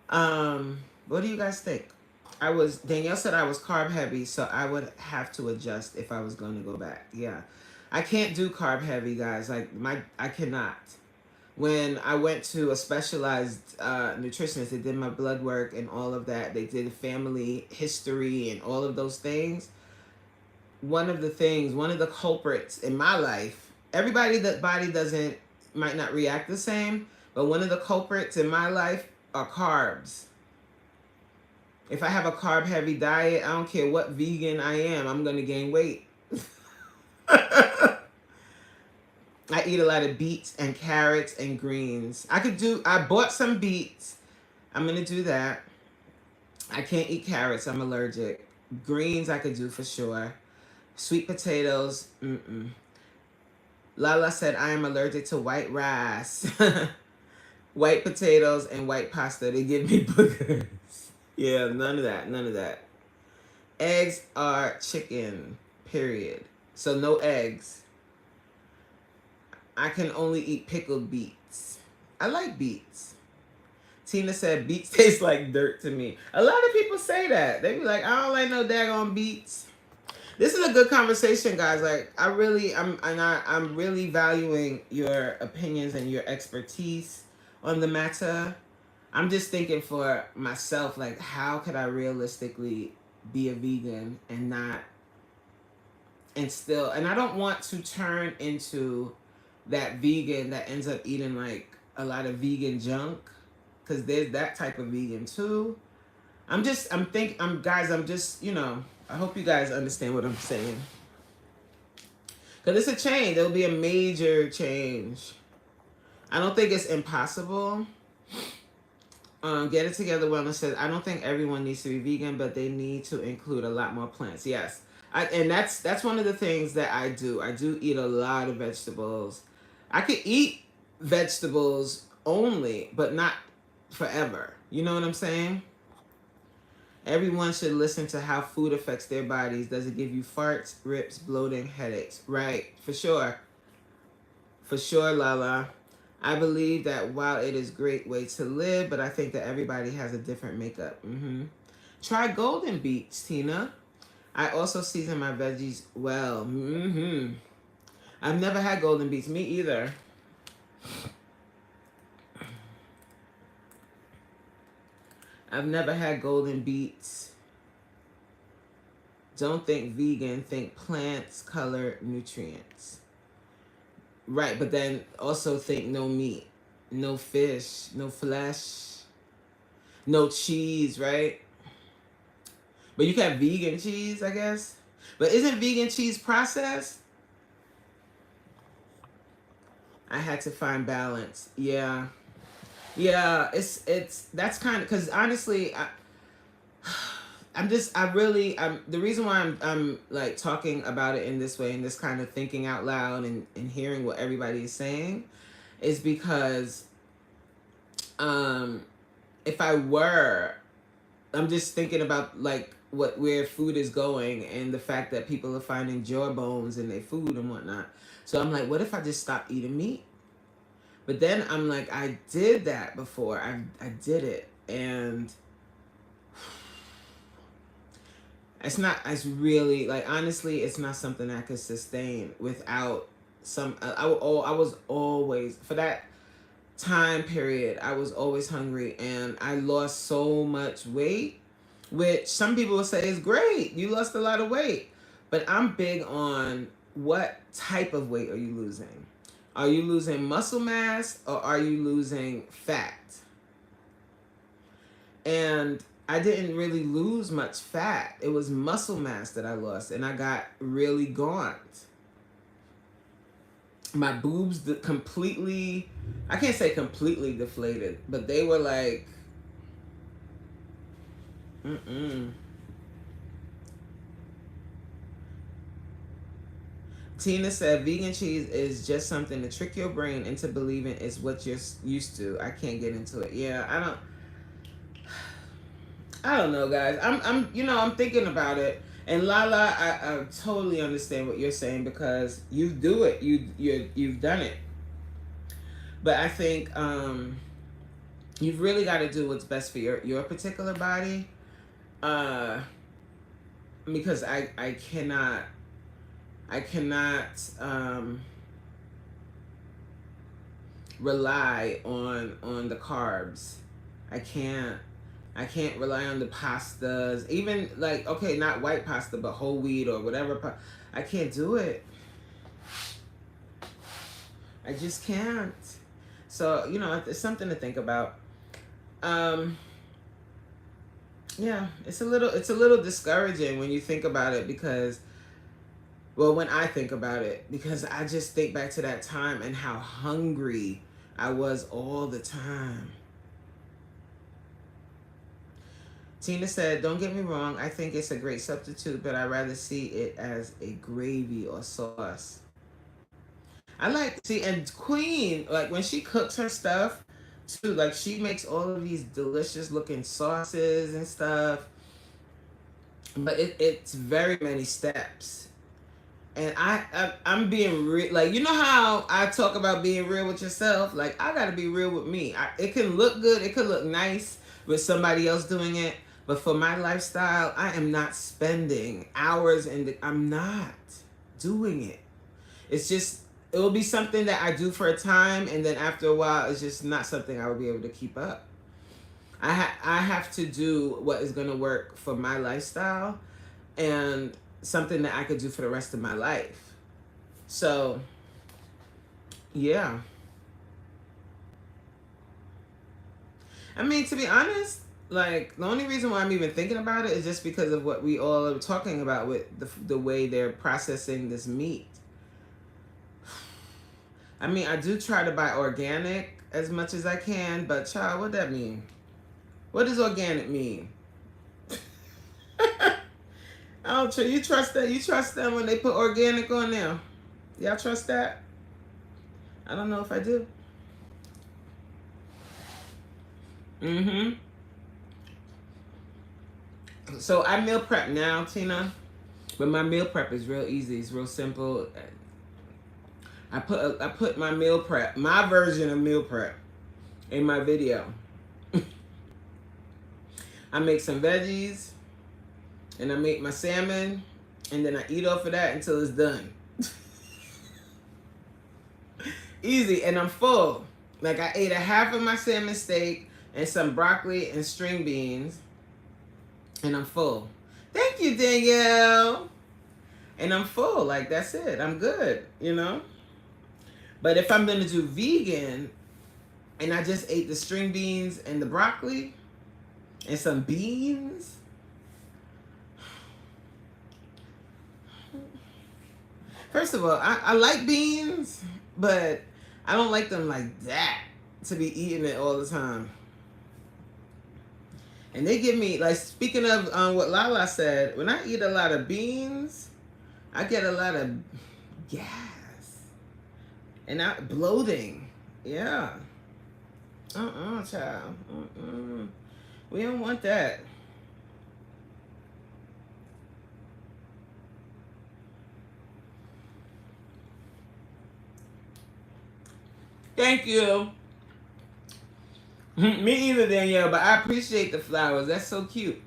What do you guys think? Danielle said I was carb heavy, so I would have to adjust if I was going to go back. Yeah. I can't do carb heavy, guys. Like I cannot. When I went to a specialized nutritionist, they did my blood work and all of that. They did family history and all of those things. One of the culprits in my life, everybody that body might not react the same, but one of the culprits in my life are carbs. If I have a carb heavy diet, I don't care what vegan I am, I'm gonna gain weight. I eat a lot of beets and carrots and greens. I bought some beets. I'm gonna do that. I can't eat carrots, I'm allergic. Greens I could do for sure. Sweet potatoes, mm-mm. Lala said I am allergic to white rice. White potatoes and white pasta, they give me boogers. Yeah, none of that, none of that. Eggs are chicken, period. So no eggs. I can only eat pickled beets. I like beets. Tina said beets taste like dirt to me. A lot of people say that. They be like, I don't like no daggone beets. This is a good conversation, guys. Like, I'm really valuing your opinions and your expertise on the matter. I'm just thinking for myself, like, how could I realistically be a vegan and not, and I don't want to turn into that vegan that ends up eating like a lot of vegan junk, because there's that type of vegan too. I'm just, I hope you guys understand what I'm saying. Because it's a change. It'll be a major change. I don't think it's impossible. Get It Together Wellness says, I don't think everyone needs to be vegan, but they need to include a lot more plants. Yes. And that's one of the things that I do. I do eat a lot of vegetables. I could eat vegetables only, but not forever. You know what I'm saying? Everyone should listen to how food affects their bodies. Does it give you farts, rips, bloating, headaches? Right, for sure. For sure, Lala. I believe that while it is a great way to live, but I think that everybody has a different makeup. Try golden beets, Tina. I also season my veggies well. I've never had golden beets. Me either. I've never had golden beets. Don't think vegan, think plants, color, nutrients. Right, but then also think no meat, no fish, no flesh, no cheese, right? But you can have vegan cheese, I guess. But isn't vegan cheese processed? I had to find balance. Yeah. Yeah, it's that's kind of, because honestly, I'm the reason why I'm like talking about it in this way and this kind of thinking out loud and hearing what everybody is saying is because if I'm just thinking about like where food is going and the fact that people are finding jawbones in their food and whatnot. So I'm like, what if I just stop eating meat? But then I'm like, I did that before. I did it, and it's really, like, honestly, it's not something I could sustain without some, I was always, for that time period, I was always hungry, and I lost so much weight, which some people will say is great. You lost a lot of weight. But I'm big on what type of weight are you losing? Are you losing muscle mass or are you losing fat? And I didn't really lose much fat. It was muscle mass that I lost, and I got really gaunt. My boobs completely, I can't say completely deflated, but they were like, Tina said, vegan cheese is just something to trick your brain into believing it's what you're used to. I can't get into it. Yeah, I don't know, guys. I'm thinking about it. And Lala, I totally understand what you're saying because you do it. You've done it. But I think you've really got to do what's best for your particular body. Because I cannot rely on the carbs. I can't rely on the pastas. Even like, okay, not white pasta, but whole wheat or whatever. I can't do it. I just can't. So, it's something to think about. Yeah, it's a little discouraging when you think about it because, well, when I think about it, because I just think back to that time and how hungry I was all the time. Tina said, "Don't get me wrong, I think it's a great substitute, but I'd rather see it as a gravy or sauce." I like, see, and Queen, like when she cooks her stuff too, like she makes all of these delicious looking sauces and stuff, but it's very many steps. And I'm being real, like, you know how I talk about being real with yourself? Like, I gotta be real with me. It can look good, it could look nice with somebody else doing it, but for my lifestyle, I am not spending hours I'm not doing it. It's just, it will be something that I do for a time, and then after a while, it's just not something I will be able to keep up. I have to do what is gonna work for my lifestyle, and something that I could do for the rest of my life. So, yeah. I mean, to be honest, like the only reason why I'm even thinking about it is just because of what we all are talking about with the way they're processing this meat. I mean, I do try to buy organic as much as I can, but child, what that mean? What does organic mean? I don't you trust that? You trust them when they put organic on there? Y'all trust that? I don't know if I do. Mm-hmm. So I meal prep now, Tina. But my meal prep is real easy. It's real simple. I put my meal prep, my version of meal prep, in my video. I make some veggies, and I make my salmon, and then I eat off of that until it's done. Easy, and I'm full. Like I ate a half of my salmon steak and some broccoli and string beans, and I'm full. Thank you, Danielle. And I'm full. Like that's it. I'm good. You know. But if I'm gonna do vegan, and I just ate the string beans and the broccoli and some beans. First of all, I like beans, but I don't like them like that to be eating it all the time. And they give me, like, speaking of what Lala said, when I eat a lot of beans, I get a lot of gas and bloating. Yeah. Child. We don't want that. Thank you. Me either, Danielle, but I appreciate the flowers. That's so cute.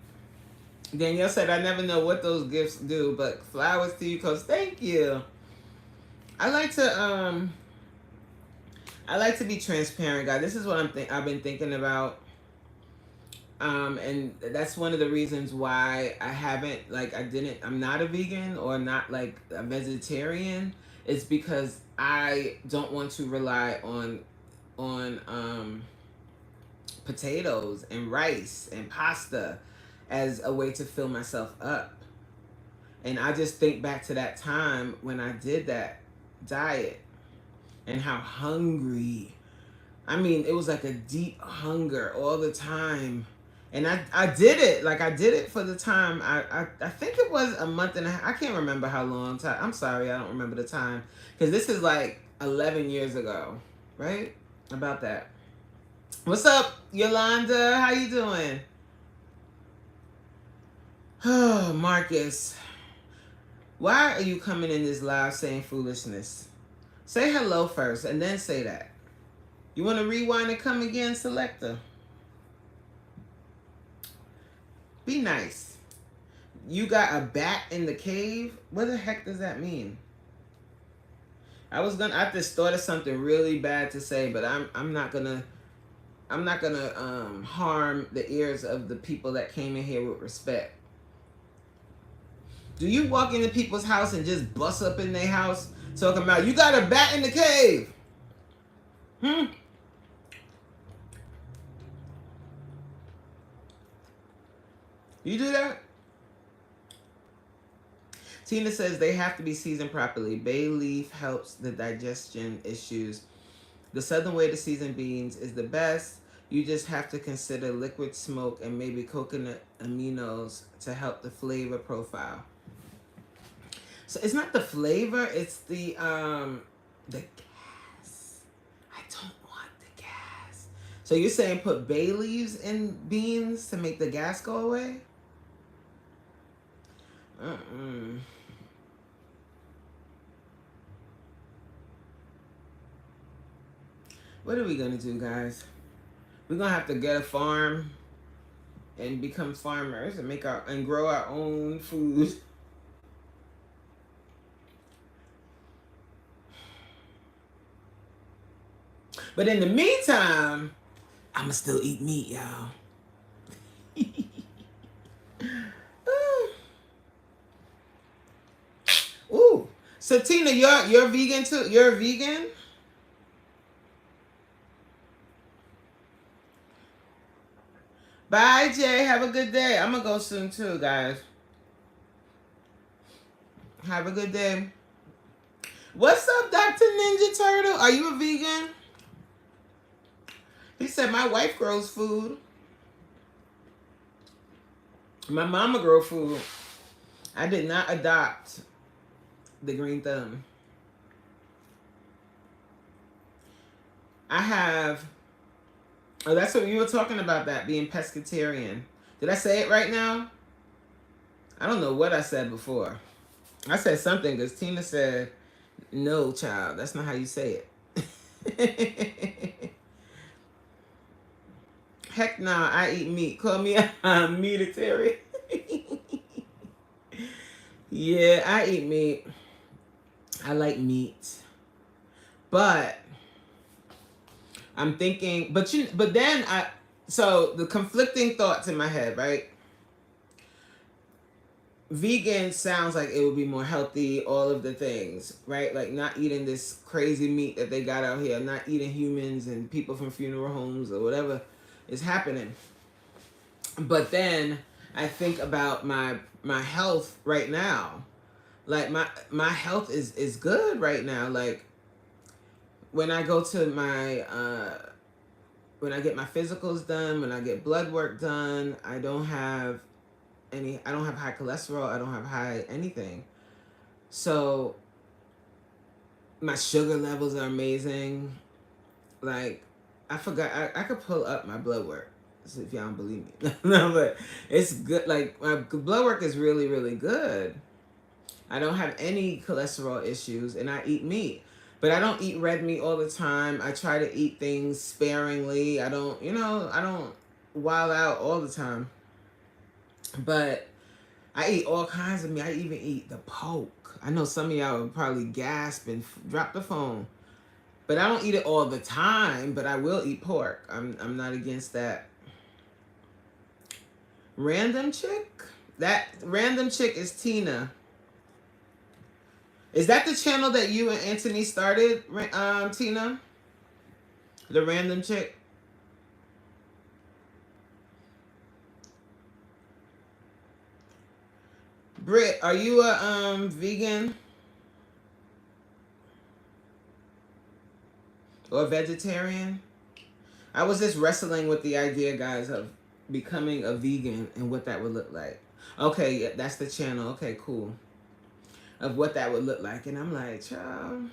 Danielle said, I never know what those gifts do, but flowers to you, cause thank you. I like to be transparent, guys. This is what I've been thinking about. And that's one of the reasons why I'm not a vegan or not like a vegetarian. It's because I don't want to rely on potatoes and rice and pasta as a way to fill myself up. And I just think back to that time when I did that diet and how hungry. I mean, it was like a deep hunger all the time. And I did it. Like I did it for the time. I think it was a month and a half. I can't remember how long time. I'm sorry, I don't remember the time. Because this is like 11 years ago, right? About that. What's up, Yolanda? How you doing? Oh, Marcus. Why are you coming in this live saying foolishness? Say hello first and then say that. You want to rewind and come again, Selector? Be nice. You got a bat in the cave? What the heck does that mean? I just thought of something really bad to say, but I'm not gonna harm the ears of the people that came in here with respect. Do you walk into people's house and just bust up in their house talking about you got a bat in the cave? You do that? Tina says they have to be seasoned properly. Bay leaf helps the digestion issues. The southern way to season beans is the best. You just have to consider liquid smoke and maybe coconut aminos to help the flavor profile. So it's not the flavor, it's the gas. I don't want the gas. So you're saying put bay leaves in beans to make the gas go away? Mm-mm. What are we gonna do, guys? We're gonna have to get a farm and become farmers and grow our own food. But in the meantime, I'ma still eat meat, y'all. Ooh. So Tina, you're vegan too? You're a vegan? Bye, Jay. Have a good day. I'm gonna go soon too, guys. Have a good day. What's up, Dr. Ninja Turtle? Are you a vegan? He said my wife grows food. My mama grow food. I did not adopt the green thumb. I have. Oh, that's what you were talking about, that being pescatarian. Did I say it right now? I don't know what I said before. I said something because Tina said, no, child, that's not how you say it. Heck nah, I eat meat. Call me a meatitarian. Yeah, I eat meat. I like meat. But I'm thinking, but then so the conflicting thoughts in my head, right? Vegan sounds like it would be more healthy, all of the things, right? Like not eating this crazy meat that they got out here, not eating humans and people from funeral homes or whatever is happening. But then I think about my health right now. Like my health is good right now. Like when I go to my when I get my physicals done, when I get blood work done, I don't have high cholesterol, I don't have high anything. So my sugar levels are amazing. Like I forgot I could pull up my blood work if y'all don't believe me. No, but it's good. Like my blood work is really, really good. I don't have any cholesterol issues and I eat meat. But I don't eat red meat all the time. I try to eat things sparingly. I don't wild out all the time. But I eat all kinds of meat. I even eat the poke. I know some of y'all would probably gasp and drop the phone. But I don't eat it all the time, but I will eat pork. I'm not against that. Random chick? That random chick is Tina. Is that the channel that you and Anthony started, Tina? The random chick? Britt, are you a vegan? Or vegetarian? I was just wrestling with the idea, guys, of becoming a vegan and what that would look like. Okay, yeah, that's the channel. Okay, cool. Of what that would look like. And I'm like, child.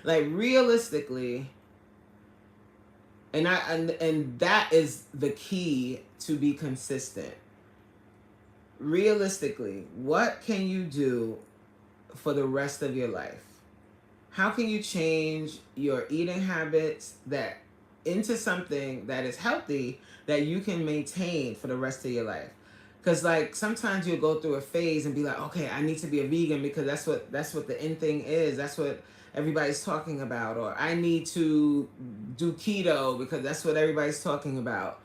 Like realistically, and that is the key to be consistent. Realistically, what can you do for the rest of your life? How can you change your eating habits into something that is healthy that you can maintain for the rest of your life? Because like sometimes you'll go through a phase and be like, okay, I need to be a vegan because that's what the in thing is. That's what everybody's talking about. Or I need to do keto because that's what everybody's talking about.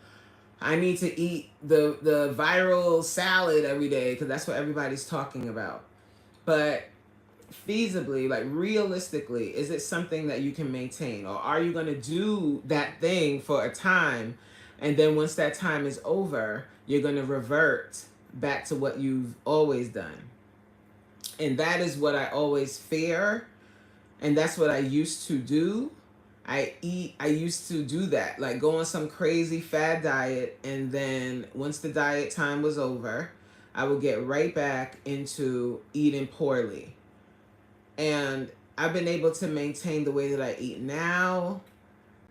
I need to eat the viral salad every day because that's what everybody's talking about. But feasibly, like realistically, is it something that you can maintain? Or are you going to do that thing for a time, And then once that time is over, you're going to revert back to what you've always done. And that is what I always fear. And that's what I used to do. I used to do that, like go on some crazy fad diet. And then once the diet time was over, I would get right back into eating poorly. And I've been able to maintain the way that I eat now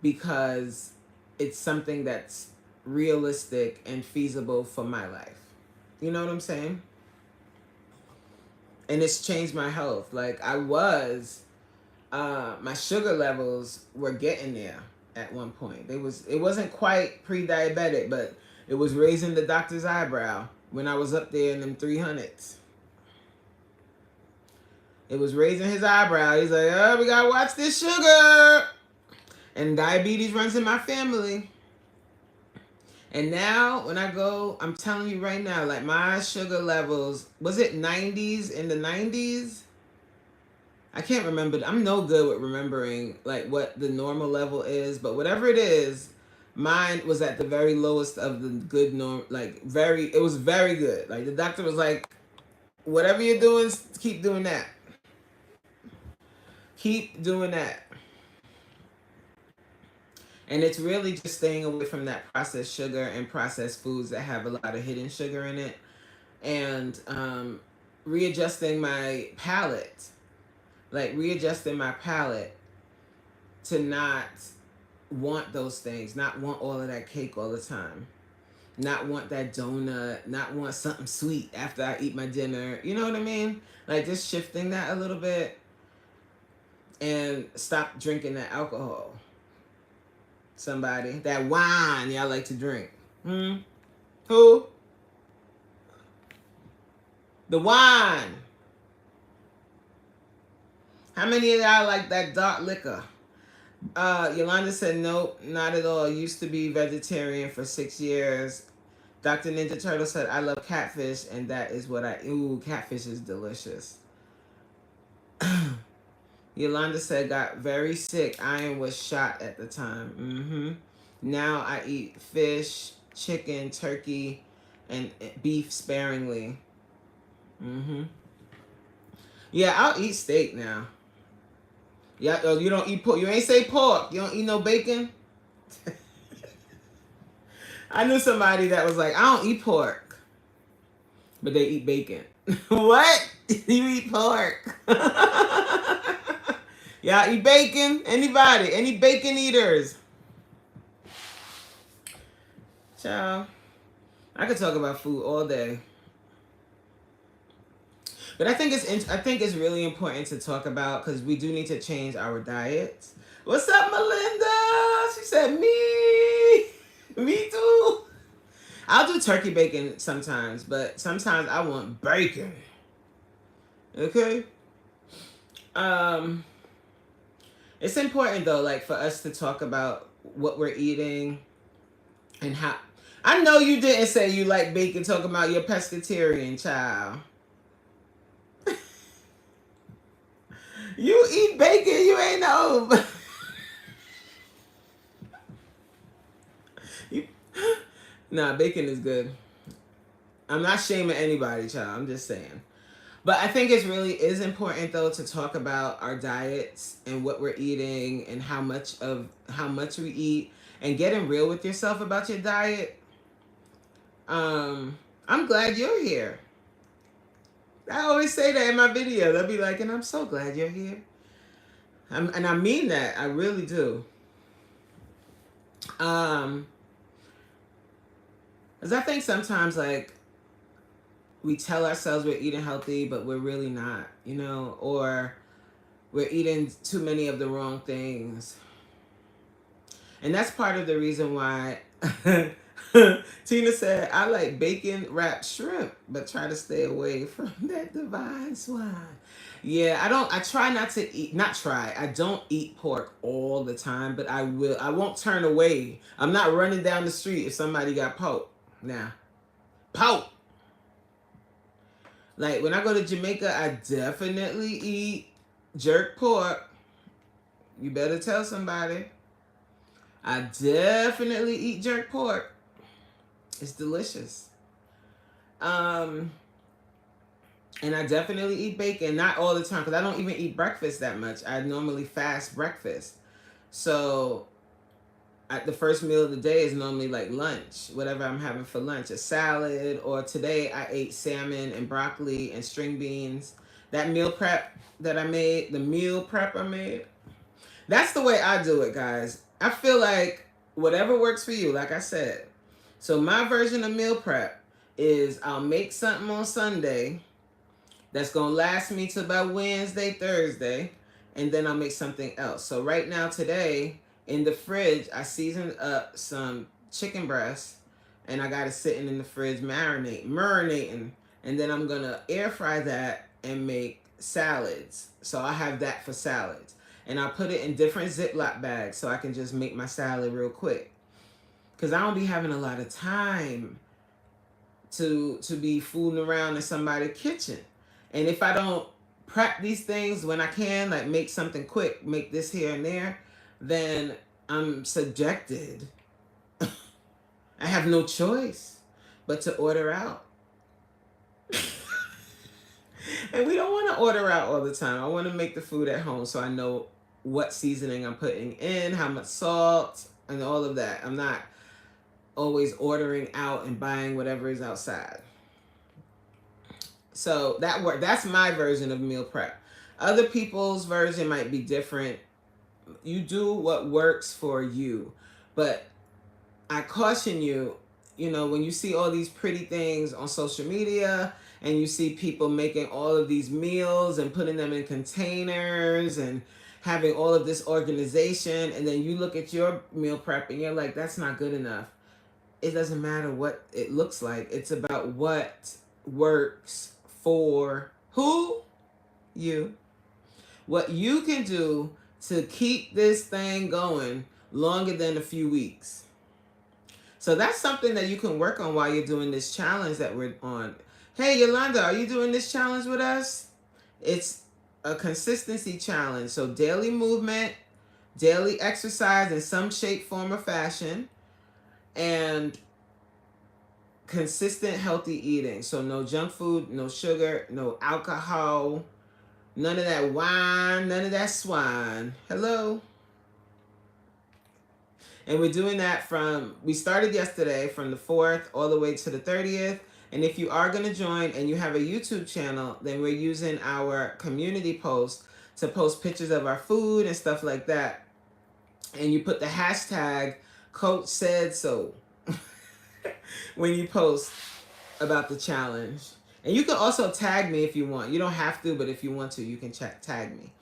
because it's something that's realistic and feasible for my life. You know what I'm saying? And it's changed my health. Like I was, my sugar levels were getting there at one point. It wasn't quite pre-diabetic, but it was raising the doctor's eyebrow when I was up there in them 300s. It was raising his eyebrow. He's like, oh, we gotta watch this sugar. And diabetes runs in my family. And now when I go, I'm telling you right now, like my sugar levels, was it 90s, in the 90s? I can't remember. I'm no good with remembering like what the normal level is, but whatever it is, mine was at the very lowest of the good norm, like it was very good. Like the doctor was like, whatever you're doing, keep doing that. Keep doing that. And it's really just staying away from that processed sugar and processed foods that have a lot of hidden sugar in it. And readjusting my palate. Like readjusting my palate to not want those things. Not want all of that cake all the time. Not want that donut. Not want something sweet after I eat my dinner. You know what I mean? Like just shifting that a little bit. And stop drinking that alcohol. Somebody. That wine y'all like to drink. Who? The wine. How many of y'all like that dark liquor? Yolanda said, nope, not at all. Used to be vegetarian for 6 years. Dr. Ninja Turtle said, I love catfish, and that is what ooh, catfish is delicious. Yolanda said, got very sick. Iron was shot at the time. Now I eat fish, chicken, turkey, and beef sparingly. Yeah, I'll eat steak now. Yeah, oh, you don't eat pork. You ain't say pork. You don't eat no bacon. I knew somebody that was like, I don't eat pork, but they eat bacon. What? You eat pork? Y'all eat bacon? Anybody? Any bacon eaters? Ciao. I could talk about food all day. But I think it's really important to talk about because we do need to change our diets. What's up, Melinda? She said, me too. I'll do turkey bacon sometimes, but sometimes I want bacon. Okay? It's important though, like for us to talk about what we're eating and how. I know you didn't say you like bacon, talking about your pescatarian, child. You eat bacon, you ain't know. Nah, bacon is good. I'm not shaming anybody, child. I'm just saying. But I think it really is important though to talk about our diets and what we're eating and how much we eat and getting real with yourself about your diet. I'm glad you're here. I always say that in my videos. I'll be like, and I'm so glad you're here. And I mean that. I really do. Because I think sometimes like we tell ourselves we're eating healthy, but we're really not, you know, or we're eating too many of the wrong things. And that's part of the reason why Tina said, I like bacon wrapped shrimp, but try to stay away from that divine swine. Yeah, I try not to eat, I don't eat pork all the time, but I won't turn away. I'm not running down the street if somebody got pork. Now, pork. Like when I go to Jamaica, I definitely eat jerk pork. You better tell somebody. I definitely eat jerk pork. It's delicious. And I definitely eat bacon, not all the time, because I don't even eat breakfast that much. I normally fast breakfast. So the first meal of the day is normally like lunch, whatever I'm having for lunch, a salad, or today I ate salmon and broccoli and string beans. That meal prep that I made, the meal prep I made, that's the way I do it, guys. I feel like whatever works for you, like I said. So my version of meal prep is I'll make something on Sunday that's going to last me to about Wednesday, Thursday, and then I'll make something else. So right now, today, in the fridge, I seasoned up some chicken breast, and I got it sitting in the fridge marinating, and then I'm going to air fry that and make salads. So I have that for salads. And I'll put it in different Ziploc bags so I can just make my salad real quick. Because I don't be having a lot of time to be fooling around in somebody's kitchen. And if I don't prep these things when I can, like make something quick, make this here and there, then I'm subjected. I have no choice but to order out. And we don't want to order out all the time. I want to make the food at home so I know what seasoning I'm putting in, how much salt, and all of that. I'm not always ordering out and buying whatever is outside. So that's my version of meal prep. Other people's version might be different. You do what works for you. But I caution you, when you see all these pretty things on social media and you see people making all of these meals and putting them in containers and having all of this organization, and then you look at your meal prep and you're like, that's not good enough. It doesn't matter what it looks like. It's about what works for who? You. What you can do to keep this thing going longer than a few weeks. So that's something that you can work on while you're doing this challenge that we're on. Hey, Yolanda, are you doing this challenge with us? It's a consistency challenge. So daily movement, daily exercise in some shape, form, or fashion, and consistent healthy eating. So no junk food, no sugar, no alcohol, none of that wine, none of that swine. Hello. And we're doing that we started yesterday from the 4th all the way to the 30th. And if you are going to join and you have a YouTube channel, then we're using our community post to post pictures of our food and stuff like that. And you put the hashtag Coach Said So when you post about the challenge. And you can also tag me if you want. You don't have to, but if you want to, you can tag me.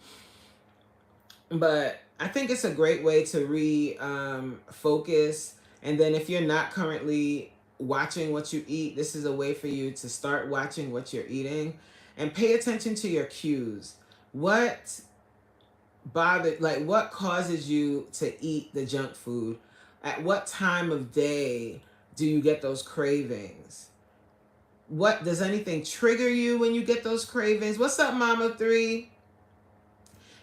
But I think it's a great way to focus. And then if you're not currently watching what you eat, this is a way for you to start watching what you're eating and pay attention to your cues. What causes you to eat the junk food? At what time of day do you get those cravings? What does anything trigger you when you get those cravings? What's up, Mama 3?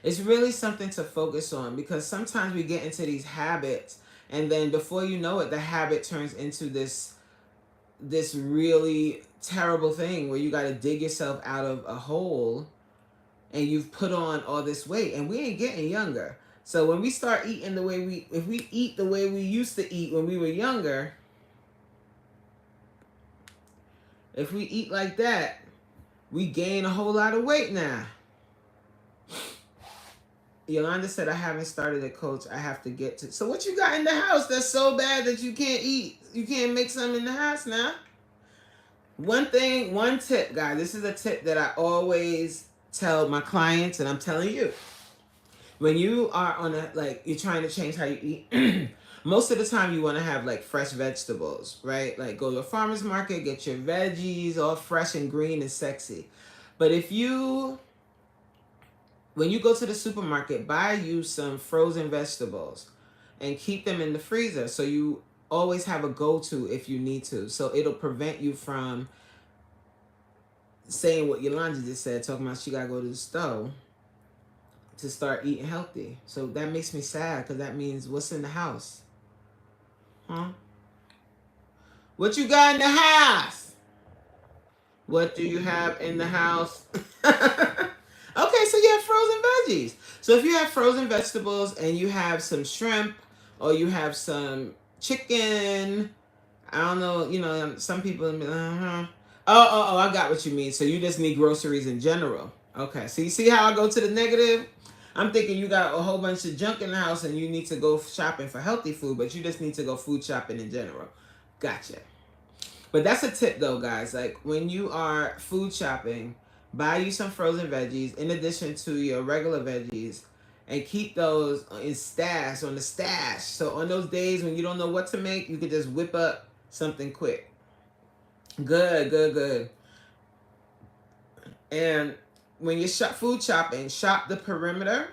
It's really something to focus on, because sometimes we get into these habits, and then before you know it, the habit turns into this really terrible thing where you got to dig yourself out of a hole, and you've put on all this weight, and we ain't getting younger. So when we start eating if we eat the way we used to eat when we were younger, if we eat like that, we gain a whole lot of weight now. Yolanda said, I haven't started a Coach. I have to get to. So what you got in the house that's so bad that you can't eat? You can't make something in the house now? One tip, guys. This is a tip that I always tell my clients, and I'm telling you. When you are you're trying to change how you eat, most of the time you want to have like fresh vegetables, right? Like go to a farmer's market, get your veggies all fresh and green and sexy. But when you go to the supermarket, buy you some frozen vegetables and keep them in the freezer so you always have a go-to if you need to. So it'll prevent you from saying what Yolanda just said, talking about she got to go to the store to start eating healthy. So that makes me sad, because that means what's in the house? Huh? What you got in the house? What do you have in the house? Okay, so you have frozen veggies. So if you have frozen vegetables and you have some shrimp or you have some chicken, I don't know, some people, I got what you mean. So you just need groceries in general. Okay, so you see how I go to the negative? I'm thinking you got a whole bunch of junk in the house and you need to go shopping for healthy food, but you just need to go food shopping in general. Gotcha. But that's a tip though, guys. Like when you are food shopping, buy you some frozen veggies in addition to your regular veggies and keep those in stash on the stash. So on those days when you don't know what to make, you can just whip up something quick. Good, good, good. And when you're food shopping, shop the perimeter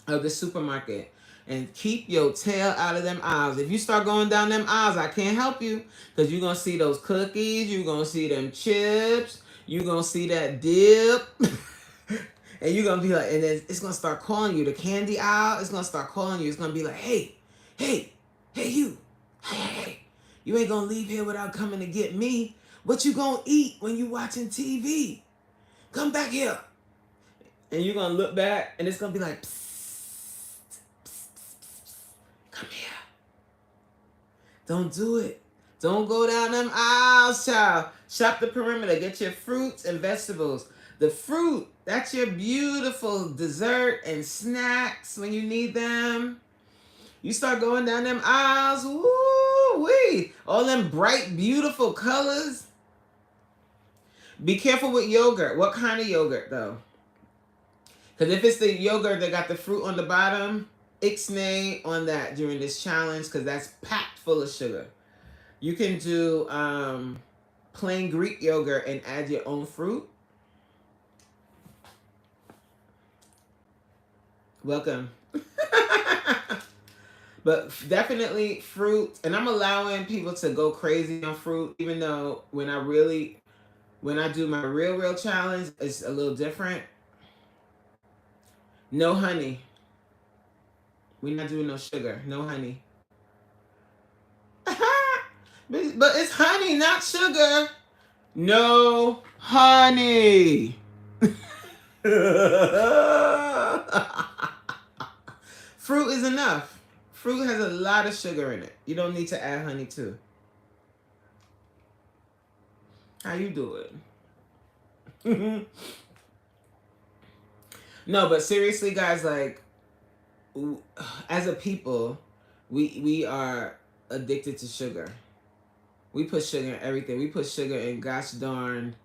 of the supermarket and keep your tail out of them aisles. If you start going down them aisles, I can't help you because you're going to see those cookies, you're going to see them chips, you're going to see that dip. And you're going to be like, and then it's going to start calling you. The candy aisle, it's going to start calling you. It's going to be like, hey, you. Hey, you ain't going to leave here without coming to get me. What you going to eat when you watching TV? Come back here. And you're going to look back and it's going to be like, psst, psst, psst, come here. Don't do it. Don't go down them aisles, child. Shop the perimeter. Get your fruits and vegetables. The fruit, that's your beautiful dessert and snacks when you need them. You start going down them aisles. Woo-wee. All them bright, beautiful colors. Be careful with yogurt. What kind of yogurt, though? Because if it's the yogurt that got the fruit on the bottom, ixnay on that during this challenge because that's packed full of sugar. You can do plain Greek yogurt and add your own fruit. Welcome. But definitely fruit. And I'm allowing people to go crazy on fruit, even though when I do my real challenge, it's a little different. No honey. We're not doing no sugar. No honey. But it's honey, not sugar. No honey. Fruit is enough. Fruit has a lot of sugar in it. You don't need to add honey too. How you doing? No, but seriously, guys, like, as a people, we are addicted to sugar. We put sugar in everything. We put sugar in gosh darn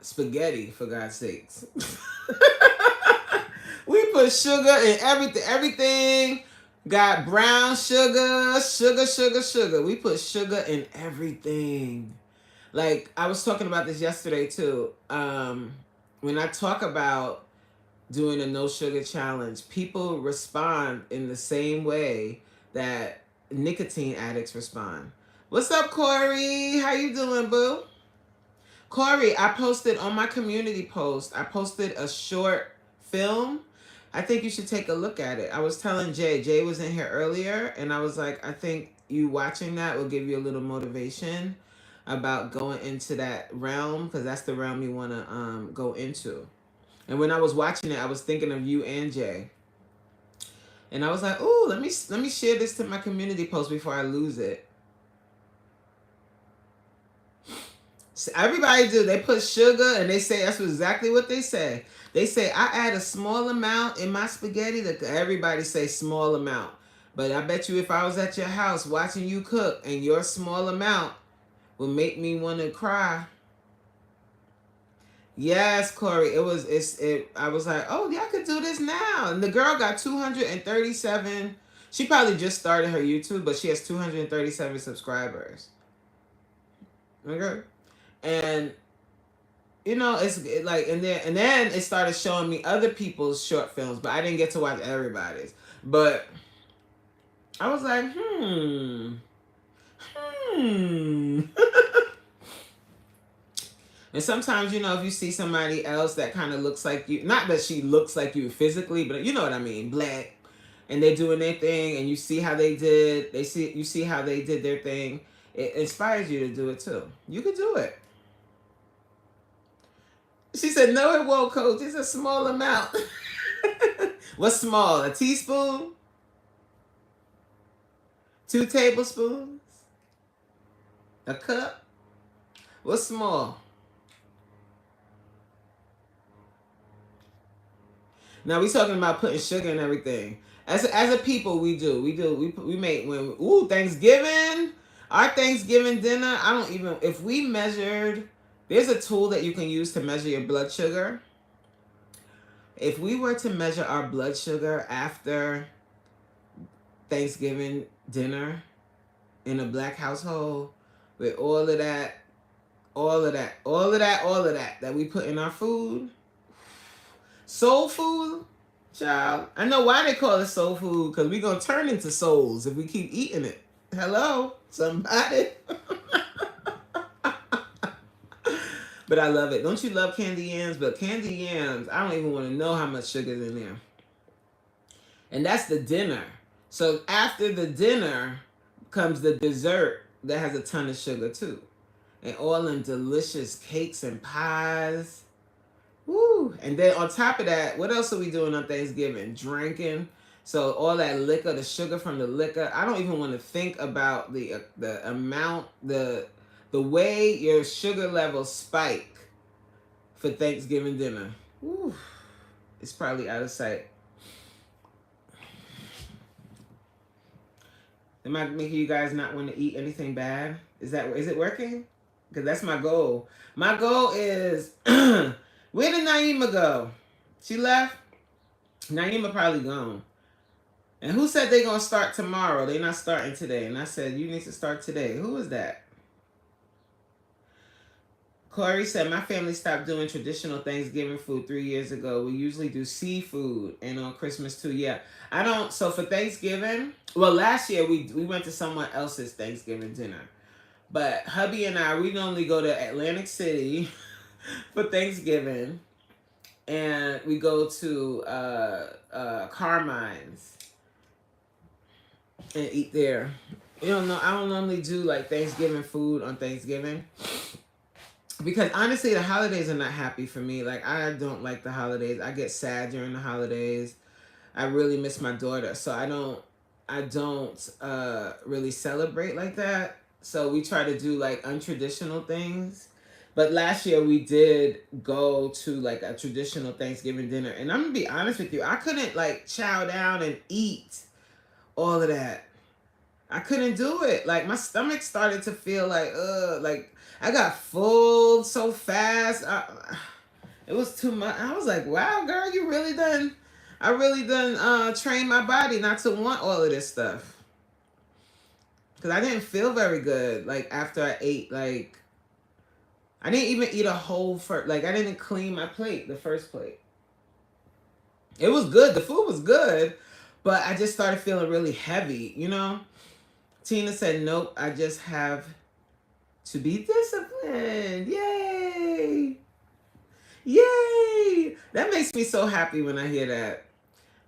spaghetti, for God's sakes. We put sugar in everything. Everything got brown sugar. We put sugar in everything. Like, I was talking about this yesterday, too. When I talk about doing a no sugar challenge, people respond in the same way that nicotine addicts respond. What's up, Corey? How you doing, boo? Corey, I posted on my community post, I posted a short film. I think you should take a look at it. I was telling Jay was in here earlier, and I was like, I think you watching that will give you a little motivation about going into that realm, because that's the realm you want to go into. And when I was watching it, I was thinking of you and Jay. And I was like, ooh, let me share this to my community post before I lose it. So everybody do. They put sugar and they say, that's exactly what they say. They say, I add a small amount in my spaghetti. Everybody say small amount. But I bet you if I was at your house watching you cook and your small amount will make me want to cry. Yes, Corey. I was like, oh, yeah, I could do this now. And the girl got 237. She probably just started her YouTube, but she has 237 subscribers. Okay. And it's like, and then it started showing me other people's short films, but I didn't get to watch everybody's. But I was like, And sometimes, if you see somebody else that kind of looks like you, not that she looks like you physically, but you know what I mean, black, and they're doing their thing, and you see how they did. You see how they did their thing. It inspires you to do it too. You can do it. She said, "No, it won't, Coach. It's a small amount." What's small? A teaspoon? 2 tablespoons? A cup? What's small? Now we talking about putting sugar and everything. As a people, we make when Thanksgiving, our Thanksgiving dinner. I don't even if we measured. There's a tool that you can use to measure your blood sugar. If we were to measure our blood sugar after Thanksgiving dinner in a black household with all of that we put in our food, soul food, child. I know why they call it soul food, because we're going to turn into souls if we keep eating it. Hello, somebody. But I love it. Don't you love candy yams? But candy yams, I don't even want to know how much sugar's in there. And that's the dinner. So after the dinner comes the dessert that has a ton of sugar too. And all them delicious cakes and pies. Woo! And then on top of that, what else are we doing on Thanksgiving? Drinking. So all that liquor, the sugar from the liquor. I don't even want to think about the amount, the way your sugar levels spike for Thanksgiving dinner. Woo! It's probably out of sight. Am I making you guys not want to eat anything bad? Is it working? Because that's my goal. My goal is where did Naima go? She left? Naima probably gone. And who said they gonna start tomorrow? They not starting today. And I said, you need to start today. Who is that? Corey said, my family stopped doing traditional Thanksgiving food 3 years ago. We usually do seafood and on Christmas too. Yeah. I don't, so for Thanksgiving, well, last year we went to someone else's Thanksgiving dinner. But hubby and I, we normally go to Atlantic City for Thanksgiving. And we go to Carmine's and eat there. You don't know, I don't normally do like Thanksgiving food on Thanksgiving. Because honestly, the holidays are not happy for me. Like, I don't like the holidays. I get sad during the holidays. I really miss my daughter. So I don't really celebrate like that. So we try to do like untraditional things. But last year we did go to like a traditional Thanksgiving dinner. And I'm going to be honest with you. I couldn't like chow down and eat all of that. I couldn't do it. Like my stomach started to feel like I got full so fast. It was too much. I was like, wow, girl, you really done. I really done trained my body not to want all of this stuff. Because I didn't feel very good. Like after I ate, like I didn't even eat a whole first. Like I didn't clean my plate, the first plate. It was good. The food was good. But I just started feeling really heavy, you know? Tina said, nope, I just have to be disciplined. Yay! Yay! That makes me so happy when I hear that.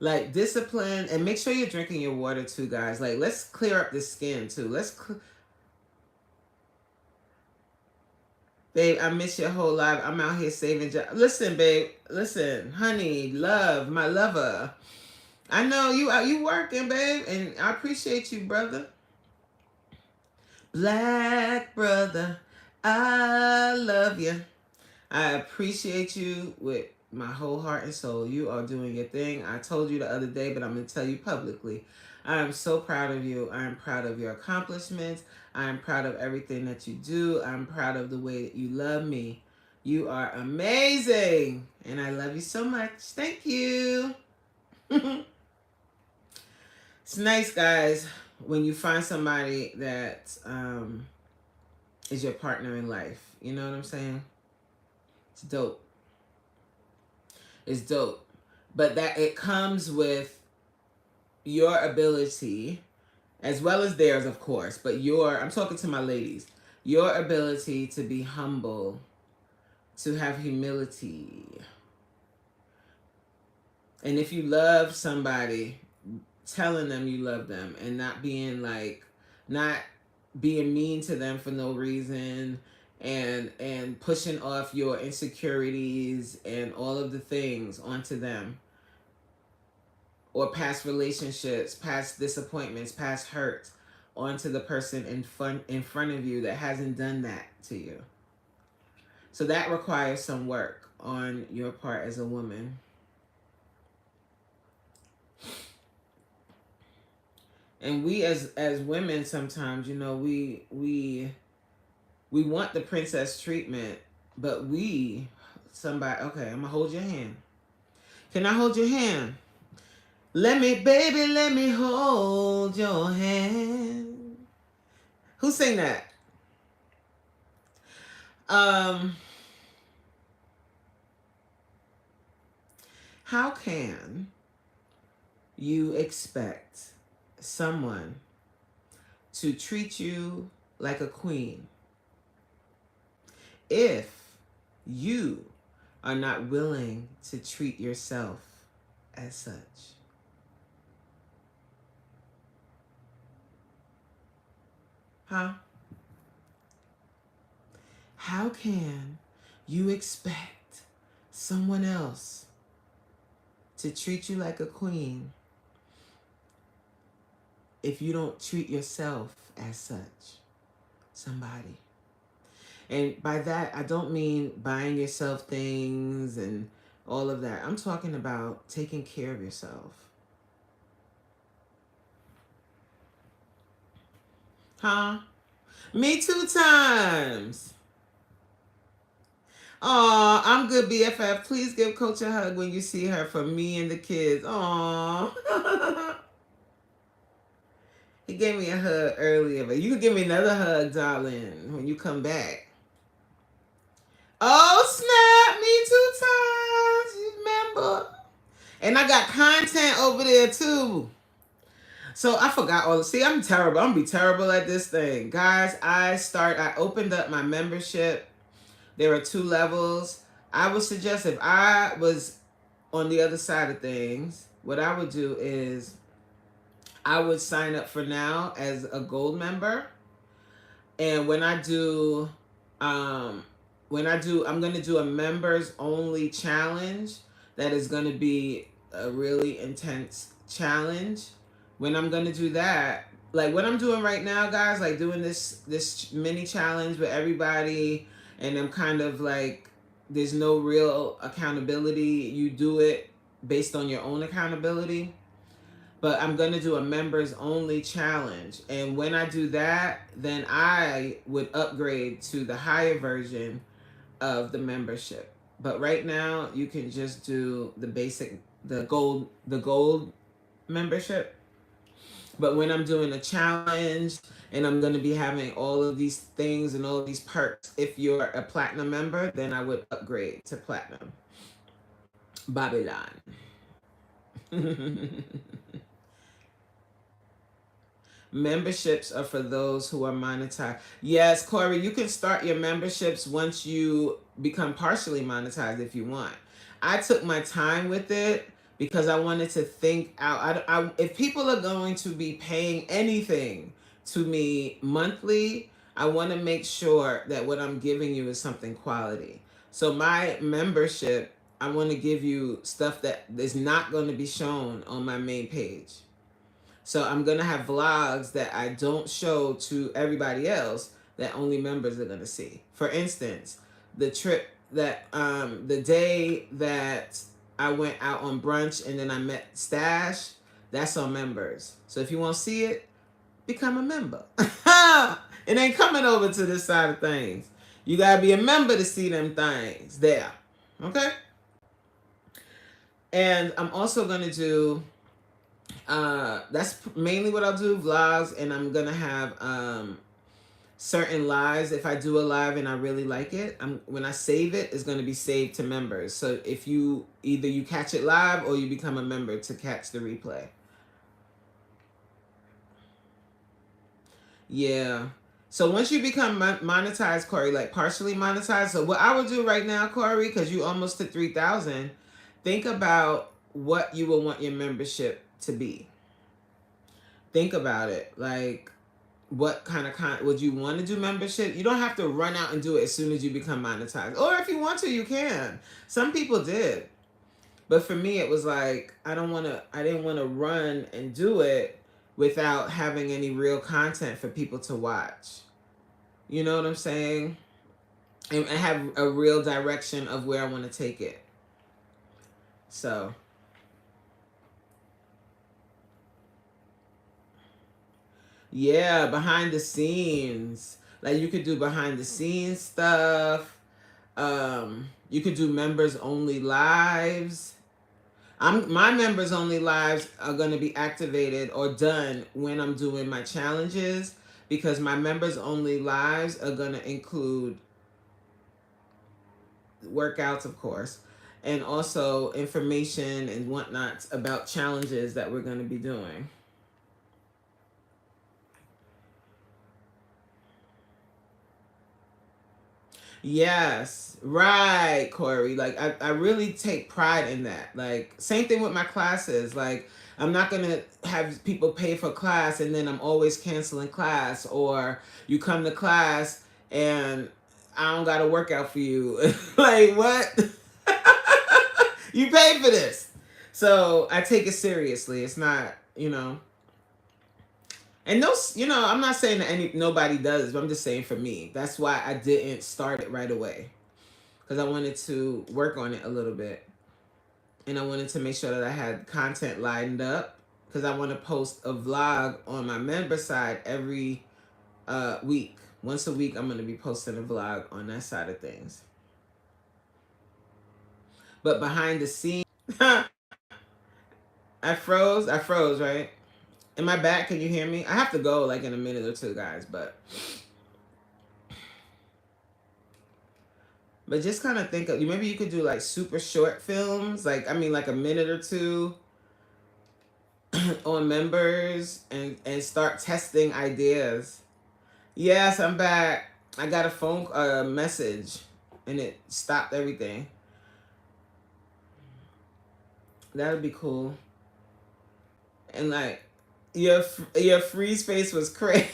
Like, discipline. And make sure you're drinking your water too, guys. Like, let's clear up the skin too. Babe, I miss your whole life. I'm out here saving jobs. Listen, babe. Listen, honey, love, my lover. I know you working, babe. And I appreciate you, brother. Black brother, I love you. I appreciate you with my whole heart and soul. You are doing your thing. I told you the other day, but I'm going to tell you publicly. I am so proud of you. I am proud of your accomplishments. I am proud of everything that you do. I'm proud of the way that you love me. You are amazing. And I love you so much. Thank you. It's nice, guys, when you find somebody that is your partner in life. You know what I'm saying? It's dope. It's dope. But that it comes with your ability, as well as theirs, of course, but I'm talking to my ladies, your ability to be humble, to have humility. And if you love somebody, telling them you love them and not being like, not being mean to them for no reason, and pushing off your insecurities and all of the things onto them, or past relationships, past disappointments, past hurts onto the person in front of you that hasn't done that to you. So that requires some work on your part as a woman. And we as women sometimes, you know, we want the princess treatment, but somebody, okay, I'm gonna hold your hand. Can I hold your hand? Let me hold your hand. Who sang that? How can you expect someone to treat you like a queen if you are not willing to treat yourself as such? Huh? How can you expect someone else to treat you like a queen if you don't treat yourself as such? Somebody. And by that, I don't mean buying yourself things and all of that. I'm talking about taking care of yourself. Huh? Me 2 times. Aw, I'm good, BFF. Please give Coach a hug when you see her, for me and the kids. Aw. He gave me a hug earlier, but you can give me another hug, darling, when you come back. Oh, snap. Me 2 times. You remember? And I got content over there, too. So I forgot all. See, I'm terrible. I'm gonna be terrible at this thing, guys. I opened up my membership. There are 2 levels. I would suggest, if I was on the other side of things, what I would do is I would sign up for now as a gold member. And when I do, I'm gonna do a members only challenge that is gonna be a really intense challenge. When I'm gonna do that, like what I'm doing right now, guys, like doing this mini challenge with everybody, and I'm kind of like, there's no real accountability. You do it based on your own accountability. But I'm gonna do a members only challenge, and when I do that, then I would upgrade to the higher version of the membership. But right now, you can just do the basic, the gold membership. But when I'm doing a challenge and I'm going to be having all of these things and all of these perks, if you're a platinum member, then I would upgrade to platinum. Babylon. Memberships are for those who are monetized. Yes, Corey, you can start your memberships once you become partially monetized if you want. I took my time with it because I wanted to think out. If people are going to be paying anything to me monthly, I want to make sure that what I'm giving you is something quality. So my membership, I want to give you stuff that is not going to be shown on my main page. So I'm going to have vlogs that I don't show to everybody else, that only members are going to see. For instance, the trip that, the day that I went out on brunch and then I met Stash, that's on members. So if you want to see it, become a member. It ain't coming over to this side of things. You got to be a member to see them things there. Okay? And I'm also going to do, that's mainly what I'll do, vlogs, and I'm gonna have certain lives. If I do a live and I really like it, when I save it, it's gonna be saved to members. So if you either you catch it live or you become a member to catch the replay. Yeah. So once you become monetized, Corey, like partially monetized. So what I would do right now, Corey, because you almost to 3,000, think about what you will want your membership to be. think about it. Like, what kind of would you want to do membership? You don't have to run out and do it as soon as you become monetized. Or if you want to, you can. Some people did. But for me, it was like, I didn't want to run and do it without having any real content for people to watch. You know what I'm saying? And have a real direction of where I want to take it. So, yeah, behind the scenes. Like, you could do behind the scenes stuff. You could do members only lives. My members only lives are going to be activated or done when I'm doing my challenges, because my members only lives are going to include workouts, of course, and also information and whatnot about challenges that we're going to be doing. Yes, right, Corey. Like, I really take pride in that. Like, same thing with my classes. Like, I'm not gonna have people pay for class and then I'm always canceling class, or you come to class and I don't got a workout for you. Like, what? You paid for this. So I take it seriously. It's not, and those, I'm not saying that nobody does, but I'm just saying for me. That's why I didn't start it right away, because I wanted to work on it a little bit, and I wanted to make sure that I had content lined up, because I want to post a vlog on my member side every week. Once a week, I'm going to be posting a vlog on that side of things. But behind the scenes, I froze, right? Am I back? Can you hear me? I have to go like in a minute or two, guys, but just kind of think of, maybe you could do like super short films, like, I mean, like a minute or two on members, and start testing ideas. Yes, I'm back. I got a phone message and it stopped everything. That would be cool. And like, your freeze face was crazy.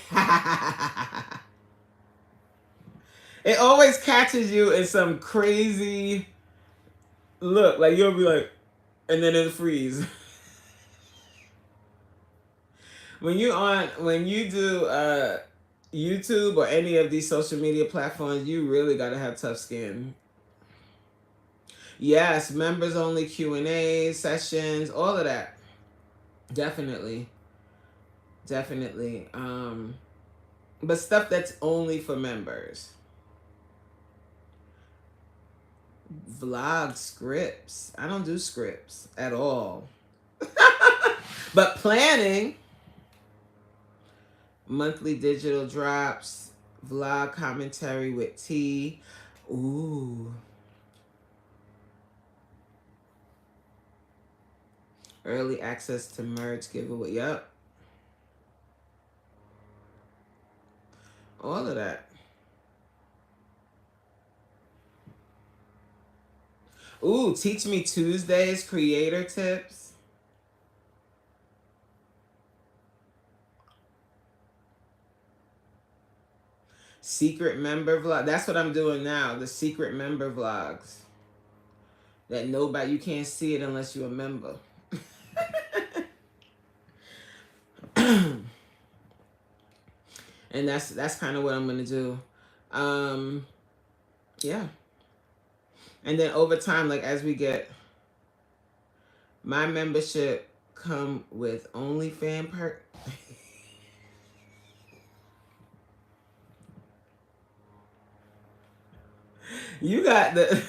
It always catches you in some crazy look. Like, you'll be like, and then it'll freeze. When you do YouTube or any of these social media platforms, you really gotta have tough skin. Yes, members only Q&A sessions, all of that. Definitely. Definitely. But stuff that's only for members. Vlog scripts. I don't do scripts at all. But planning, monthly digital drops, vlog commentary with T. Ooh. Early access to merch giveaway. Yep. All of that. Ooh, Teach Me Tuesdays, creator tips. Secret member vlog. That's what I'm doing now. The secret member vlogs. That you can't see it unless you're a member. And that's kind of what I'm gonna do. Yeah. And then over time, like, as we get my membership come with OnlyFans You got the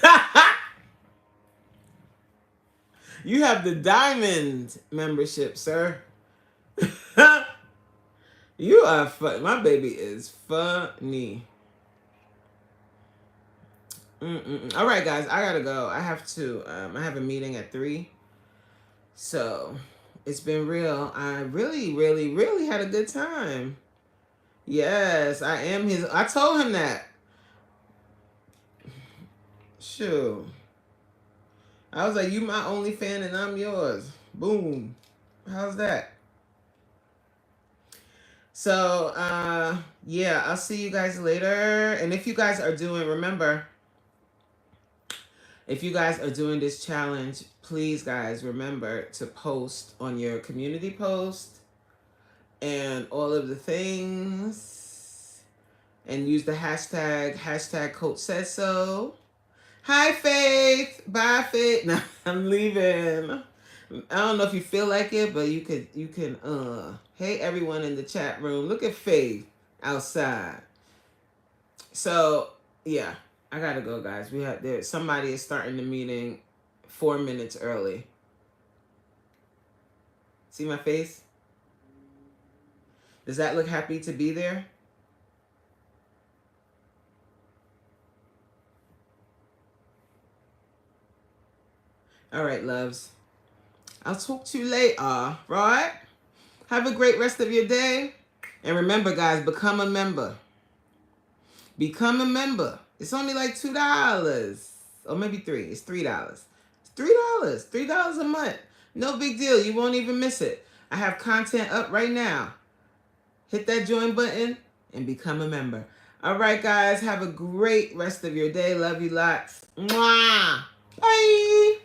you have the diamond membership, sir. You are fun. My baby is funny. All right, guys, I gotta go. I have to. I have a meeting at 3. So it's been real. I really, really, really had a good time. Yes, I am his. I told him that. Sure. I was like, you my only fan and I'm yours. Boom. How's that? So, yeah, I'll see you guys later. And if you guys are doing, remember, if you guys are doing this challenge, please, guys, remember to post on your community post and all of the things, and use the hashtag Coach Said So. Hi, Faith. Bye, Faith. No, I'm leaving. I don't know if you feel like it, but you can. Hey, everyone in the chat room. Look at Faith outside. So yeah, I gotta go, guys. We had there. Somebody is starting the meeting 4 minutes early. See my face? Does that look happy to be there? All right, loves. I'll talk to you later, right? Have a great rest of your day. And remember, guys, become a member. Become a member. It's only like $2. Or maybe $3. It's $3. It's $3. $3 a month. No big deal. You won't even miss it. I have content up right now. Hit that join button and become a member. All right, guys. Have a great rest of your day. Love you lots. Mwah. Bye.